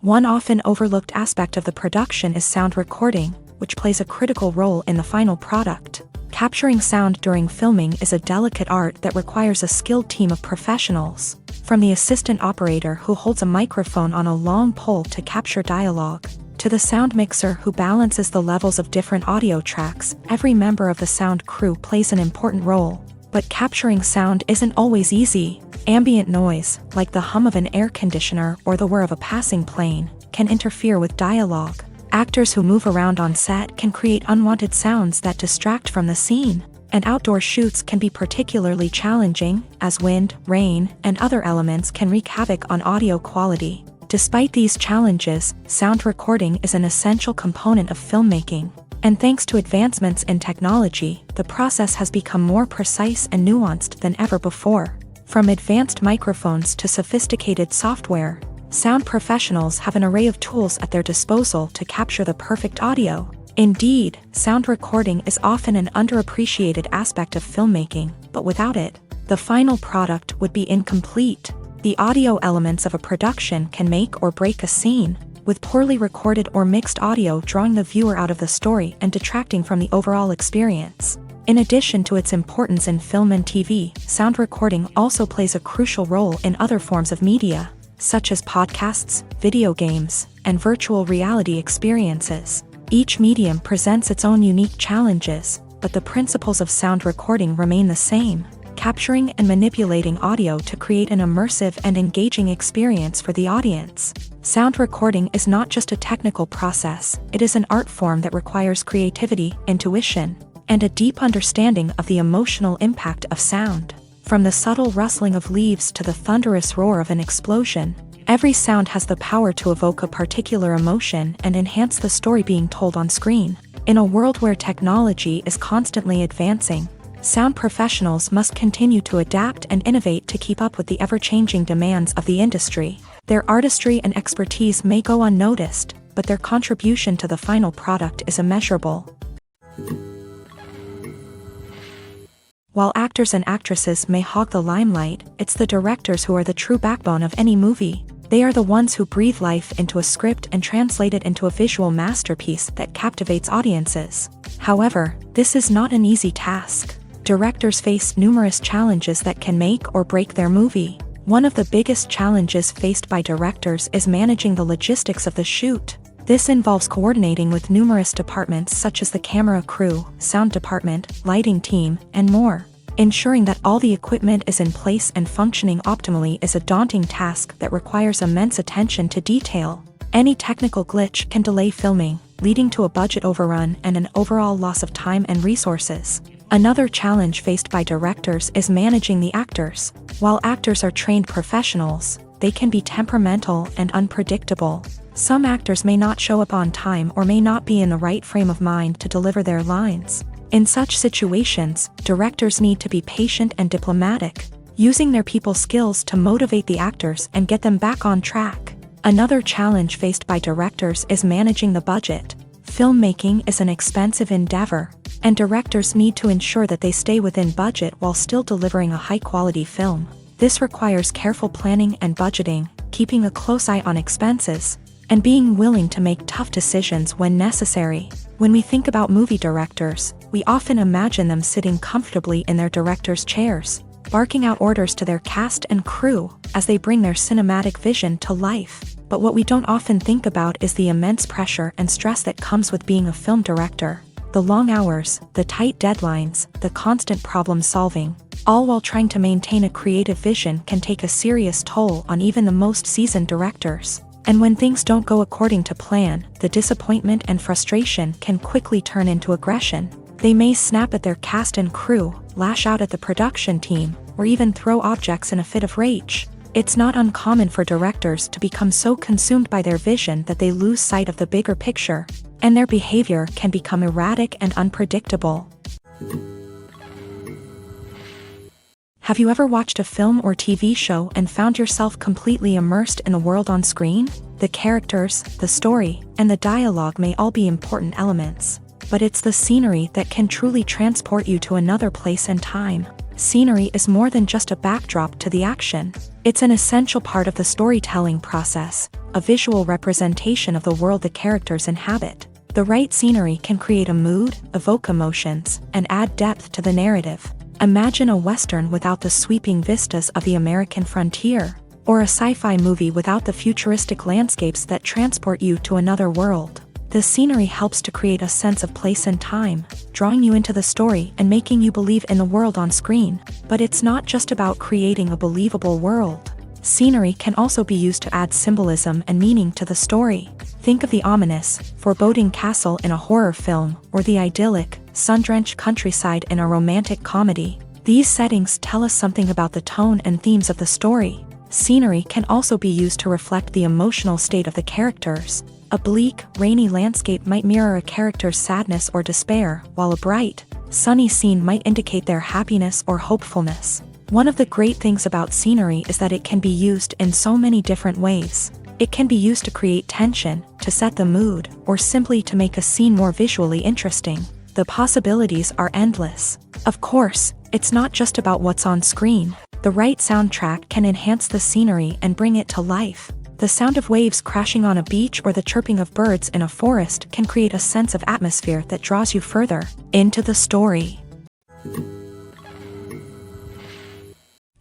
A: One often overlooked aspect of the production is sound recording, which plays a critical role in the final product. Capturing sound during filming is a delicate art that requires a skilled team of professionals. From the assistant operator who holds a microphone on a long pole to capture dialogue, to the sound mixer who balances the levels of different audio tracks, every member of the sound crew plays an important role. But capturing sound isn't always easy. Ambient noise, like the hum of an air conditioner or the whir of a passing plane, can interfere with dialogue. Actors who move around on set can create unwanted sounds that distract from the scene. And outdoor shoots can be particularly challenging, as wind, rain, and other elements can wreak havoc on audio quality. Despite these challenges, sound recording is an essential component of filmmaking. And thanks to advancements in technology, the process has become more precise and nuanced than ever before. From advanced microphones to sophisticated software, sound professionals have an array of tools at their disposal to capture the perfect audio. Indeed, sound recording is often an underappreciated aspect of filmmaking, but without it, the final product would be incomplete. The audio elements of a production can make or break a scene, with poorly recorded or mixed audio drawing the viewer out of the story and detracting from the overall experience. In addition to its importance in film and TV, sound recording also plays a crucial role in other forms of media. such as podcasts, video games, and virtual reality experiences. Each medium presents its own unique challenges, but the principles of sound recording remain the same, capturing and manipulating audio to create an immersive and engaging experience for the audience. Sound recording is not just a technical process, it is an art form that requires creativity, intuition, and a deep understanding of the emotional impact of sound. From the subtle rustling of leaves to the thunderous roar of an explosion, every sound has the power to evoke a particular emotion and enhance the story being told on screen. In a world where technology is constantly advancing, sound professionals must continue to adapt and innovate to keep up with the ever-changing demands of the industry. Their artistry and expertise may go unnoticed, but their contribution to the final product is immeasurable. While actors and actresses may hog the limelight, it's the directors who are the true backbone of any movie. They are the ones who breathe life into a script and translate it into a visual masterpiece that captivates audiences. However, this is not an easy task. Directors face numerous challenges that can make or break their movie. One of the biggest challenges faced by directors is managing the logistics of the shoot. This involves coordinating with numerous departments such as the camera crew, sound department, lighting team, and more. Ensuring that all the equipment is in place and functioning optimally is a daunting task that requires immense attention to detail. Any technical glitch can delay filming, leading to a budget overrun and an overall loss of time and resources. Another challenge faced by directors is managing the actors. While actors are trained professionals, they can be temperamental and unpredictable. Some actors may not show up on time or may not be in the right frame of mind to deliver their lines. In such situations, directors need to be patient and diplomatic, using their people skills to motivate the actors and get them back on track. Another challenge faced by directors is managing the budget. Filmmaking is an expensive endeavor, and directors need to ensure that they stay within budget while still delivering a high-quality film. This requires careful planning and budgeting, keeping a close eye on expenses, and being willing to make tough decisions when necessary. When we think about movie directors, we often imagine them sitting comfortably in their director's chairs, barking out orders to their cast and crew as they bring their cinematic vision to life. But what we don't often think about is the immense pressure and stress that comes with being a film director. The long hours, the tight deadlines, the constant problem solving, all while trying to maintain a creative vision can take a serious toll on even the most seasoned directors. And when things don't go according to plan, the disappointment and frustration can quickly turn into aggression. They may snap at their cast and crew, lash out at the production team, or even throw objects in a fit of rage. It's not uncommon for directors to become so consumed by their vision that they lose sight of the bigger picture, and their behavior can become erratic and unpredictable. Have you ever watched a film or TV show and found yourself completely immersed in the world on screen? The characters, the story, and the dialogue may all be important elements, but it's the scenery that can truly transport you to another place and time. Scenery is more than just a backdrop to the action. It's an essential part of the storytelling process, a visual representation of the world the characters inhabit. The right scenery can create a mood, evoke emotions, and add depth to the narrative. Imagine a Western without the sweeping vistas of the American frontier, or a sci-fi movie without the futuristic landscapes that transport you to another world. The scenery helps to create a sense of place and time, drawing you into the story and making you believe in the world on screen. But it's not just about creating a believable world. Scenery can also be used to add symbolism and meaning to the story. Think of the ominous, foreboding castle in a horror film, or the idyllic, sun-drenched countryside in a romantic comedy. These settings tell us something about the tone and themes of the story. Scenery can also be used to reflect the emotional state of the characters. A bleak, rainy landscape might mirror a character's sadness or despair, while a bright, sunny scene might indicate their happiness or hopefulness. One of the great things about scenery is that it can be used in so many different ways. It can be used to create tension, to set the mood, or simply to make a scene more visually interesting. The possibilities are endless. Of course, it's not just about what's on screen. The right soundtrack can enhance the scenery and bring it to life. The sound of waves crashing on a beach or the chirping of birds in a forest can create a sense of atmosphere that draws you further into the story.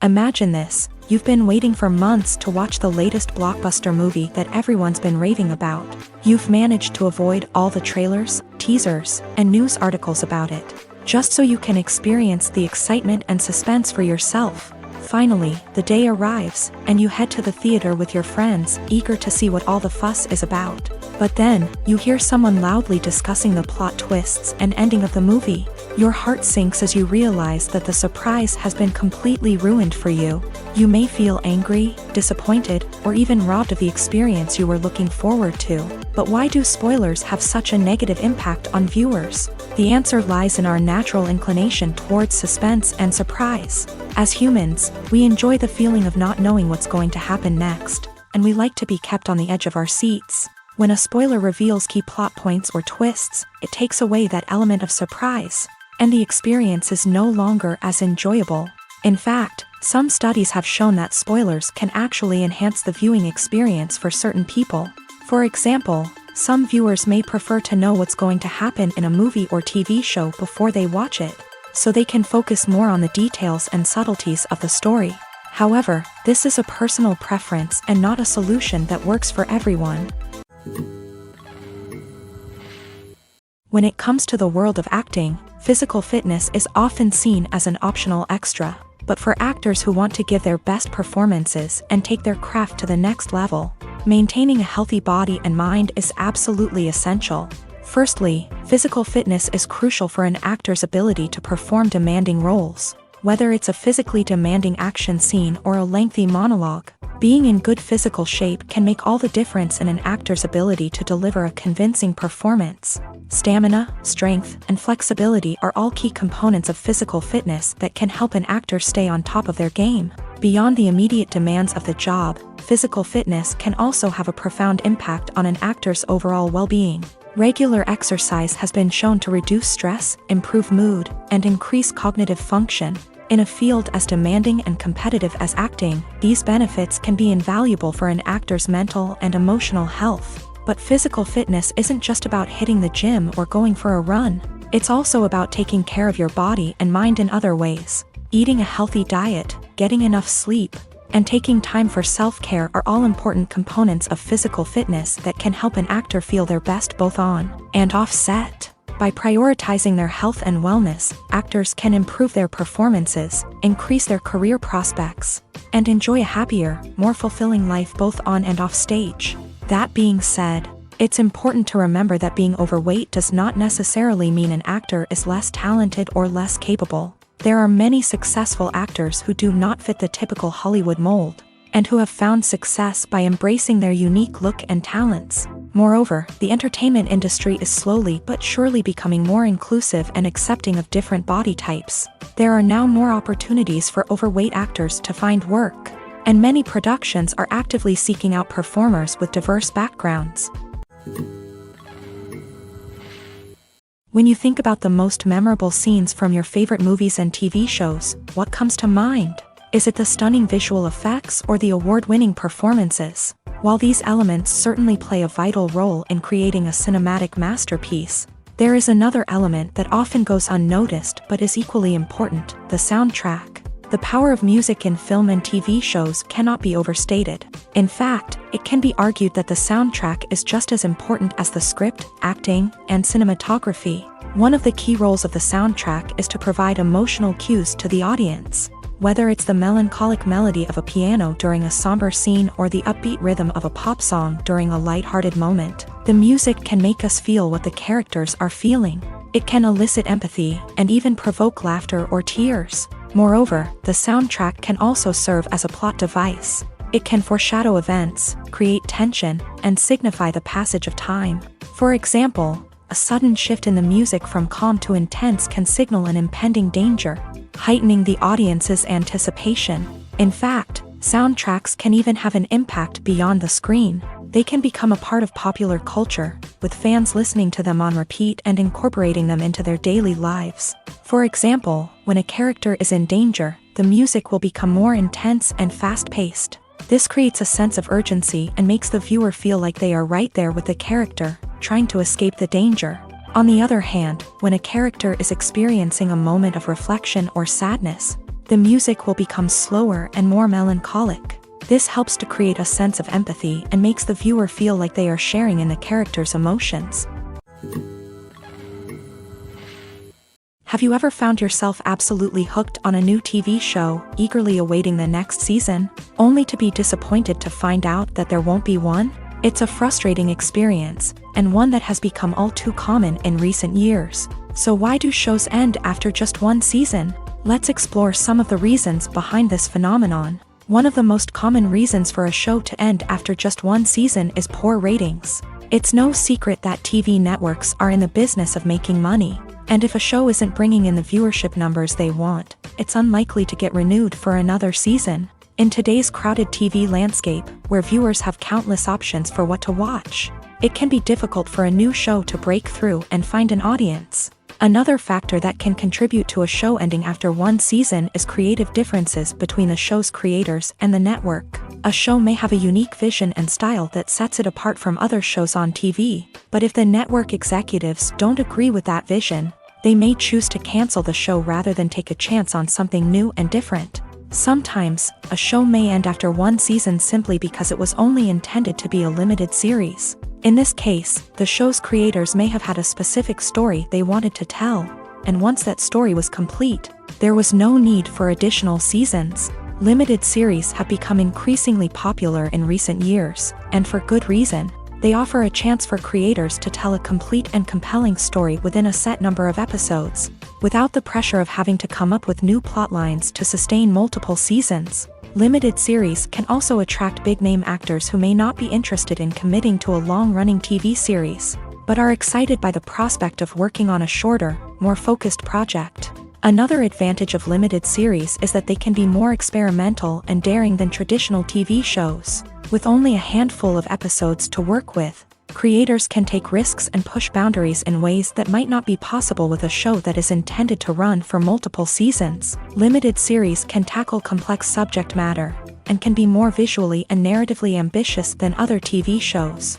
A: Imagine this: You've been waiting for months to watch the latest blockbuster movie that everyone's been raving about. You've managed to avoid all the trailers, teasers, and news articles about it, just so you can experience the excitement and suspense for yourself. Finally, the day arrives, and you head to the theater with your friends, eager to see what all the fuss is about. But then, you hear someone loudly discussing the plot twists and ending of the movie. Your heart sinks as you realize that the surprise has been completely ruined for you. You may feel angry, disappointed, or even robbed of the experience you were looking forward to. But why do spoilers have such a negative impact on viewers? The answer lies in our natural inclination towards suspense and surprise. As humans, we enjoy the feeling of not knowing what's going to happen next, and we like to be kept on the edge of our seats. When a spoiler reveals key plot points or twists, it takes away that element of surprise, and the experience is no longer as enjoyable. In fact, some studies have shown that spoilers can actually enhance the viewing experience for certain people. For example, some viewers may prefer to know what's going to happen in a movie or TV show before they watch it, so they can focus more on the details and subtleties of the story. However, this is a personal preference and not a solution that works for everyone. When it comes to the world of acting, physical fitness is often seen as an optional extra. But for actors who want to give their best performances and take their craft to the next level, maintaining a healthy body and mind is absolutely essential. Firstly, physical fitness is crucial for an actor's ability to perform demanding roles. Whether it's a physically demanding action scene or a lengthy monologue, being in good physical shape can make all the difference in an actor's ability to deliver a convincing performance. Stamina, strength, and flexibility are all key components of physical fitness that can help an actor stay on top of their game. Beyond the immediate demands of the job, physical fitness can also have a profound impact on an actor's overall well-being. Regular exercise has been shown to reduce stress, improve mood, and increase cognitive function. In a field as demanding and competitive as acting, these benefits can be invaluable for an actor's mental and emotional health. But physical fitness isn't just about hitting the gym or going for a run. It's also about taking care of your body and mind in other ways. Eating a healthy diet, getting enough sleep, and taking time for self-care are all important components of physical fitness that can help an actor feel their best both on and off set. By prioritizing their health and wellness, actors can improve their performances, increase their career prospects, and enjoy a happier, more fulfilling life both on and off stage. That being said, it's important to remember that being overweight does not necessarily mean an actor is less talented or less capable. There are many successful actors who do not fit the typical Hollywood mold, and who have found success by embracing their unique look and talents. Moreover, the entertainment industry is slowly but surely becoming more inclusive and accepting of different body types. There are now more opportunities for overweight actors to find work, and many productions are actively seeking out performers with diverse backgrounds. When you think about the most memorable scenes from your favorite movies and TV shows, what comes to mind? Is it the stunning visual effects or the award-winning performances? While these elements certainly play a vital role in creating a cinematic masterpiece, there is another element that often goes unnoticed but is equally important: the soundtrack. The power of music in film and TV shows cannot be overstated. In fact, it can be argued that the soundtrack is just as important as the script, acting, and cinematography. One of the key roles of the soundtrack is to provide emotional cues to the audience. Whether it's the melancholic melody of a piano during a somber scene or the upbeat rhythm of a pop song during a light-hearted moment, the music can make us feel what the characters are feeling. It can elicit empathy and even provoke laughter or tears. Moreover, the soundtrack can also serve as a plot device. It can foreshadow events, create tension, and signify the passage of time. For example, a sudden shift in the music from calm to intense can signal an impending danger, heightening the audience's anticipation. In fact, soundtracks can even have an impact beyond the screen. They can become a part of popular culture, with fans listening to them on repeat and incorporating them into their daily lives. For example, when a character is in danger, the music will become more intense and fast-paced. This creates a sense of urgency and makes the viewer feel like they are right there with the character, trying to escape the danger. On the other hand, when a character is experiencing a moment of reflection or sadness, The music will become slower and more melancholic. This helps to create a sense of empathy and makes the viewer feel like they are sharing in the character's emotions. Have you ever found yourself absolutely hooked on a new TV show, eagerly awaiting the next season, only to be disappointed to find out that there won't be one? It's a frustrating experience, and one that has become all too common in recent years. So why do shows end after just one season? Let's explore some of the reasons behind this phenomenon. One of the most common reasons for a show to end after just one season is poor ratings. It's no secret that TV networks are in the business of making money. And if a show isn't bringing in the viewership numbers they want, it's unlikely to get renewed for another season. In today's crowded TV landscape, where viewers have countless options for what to watch, it can be difficult for a new show to break through and find an audience. Another factor that can contribute to a show ending after one season is creative differences between the show's creators and the network. A show may have a unique vision and style that sets it apart from other shows on TV, but if the network executives don't agree with that vision, they may choose to cancel the show rather than take a chance on something new and different. Sometimes, a show may end after one season simply because it was only intended to be a limited series. In this case, the show's creators may have had a specific story they wanted to tell, and once that story was complete, there was no need for additional seasons. Limited series have become increasingly popular in recent years, and for good reason. They offer a chance for creators to tell a complete and compelling story within a set number of episodes, without the pressure of having to come up with new plotlines to sustain multiple seasons. Limited series can also attract big-name actors who may not be interested in committing to a long-running TV series, but are excited by the prospect of working on a shorter, more focused project. Another advantage of limited series is that they can be more experimental and daring than traditional TV shows. With only a handful of episodes to work with, creators can take risks and push boundaries in ways that might not be possible with a show that is intended to run for multiple seasons. Limited series can tackle complex subject matter, and can be more visually and narratively ambitious than other TV shows.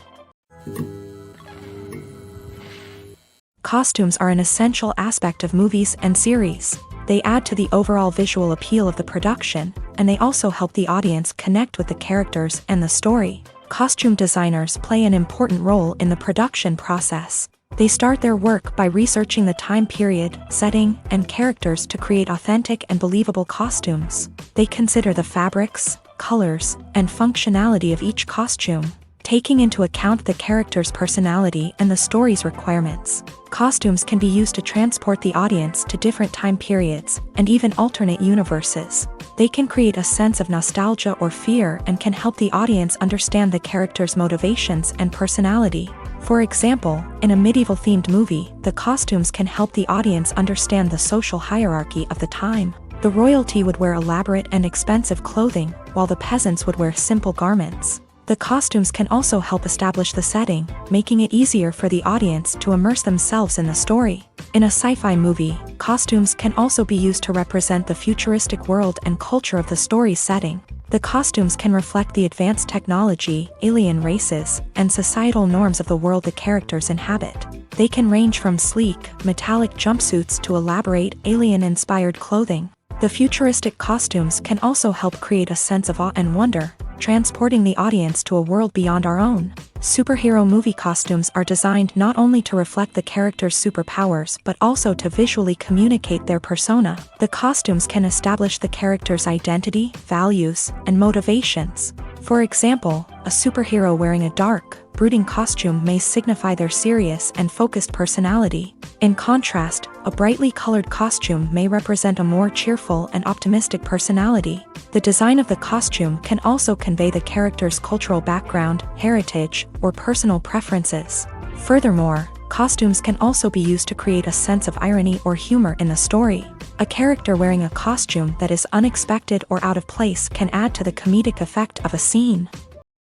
A: Costumes are an essential aspect of movies and series. They add to the overall visual appeal of the production, and they also help the audience connect with the characters and the story. Costume designers play an important role in the production process. They start their work by researching the time period, setting, and characters to create authentic and believable costumes. They consider the fabrics, colors, and functionality of each costume, taking into account the character's personality and the story's requirements. Costumes can be used to transport the audience to different time periods, and even alternate universes. They can create a sense of nostalgia or fear and can help the audience understand the character's motivations and personality. For example, in a medieval-themed movie, the costumes can help the audience understand the social hierarchy of the time. The royalty would wear elaborate and expensive clothing, while the peasants would wear simple garments. The costumes can also help establish the setting, making it easier for the audience to immerse themselves in the story. In a sci-fi movie, costumes can also be used to represent the futuristic world and culture of the story's setting. The costumes can reflect the advanced technology, alien races, and societal norms of the world the characters inhabit. They can range from sleek, metallic jumpsuits to elaborate, alien-inspired clothing. The futuristic costumes can also help create a sense of awe and wonder, transporting the audience to a world beyond our own. Superhero movie costumes are designed not only to reflect the character's superpowers but also to visually communicate their persona. The costumes can establish the character's identity, values, and motivations. For example, a superhero wearing a dark, brooding costume may signify their serious and focused personality. In contrast, a brightly colored costume may represent a more cheerful and optimistic personality. The design of the costume can also convey the character's cultural background, heritage, or personal preferences. Furthermore, costumes can also be used to create a sense of irony or humor in the story. A character wearing a costume that is unexpected or out of place can add to the comedic effect of a scene.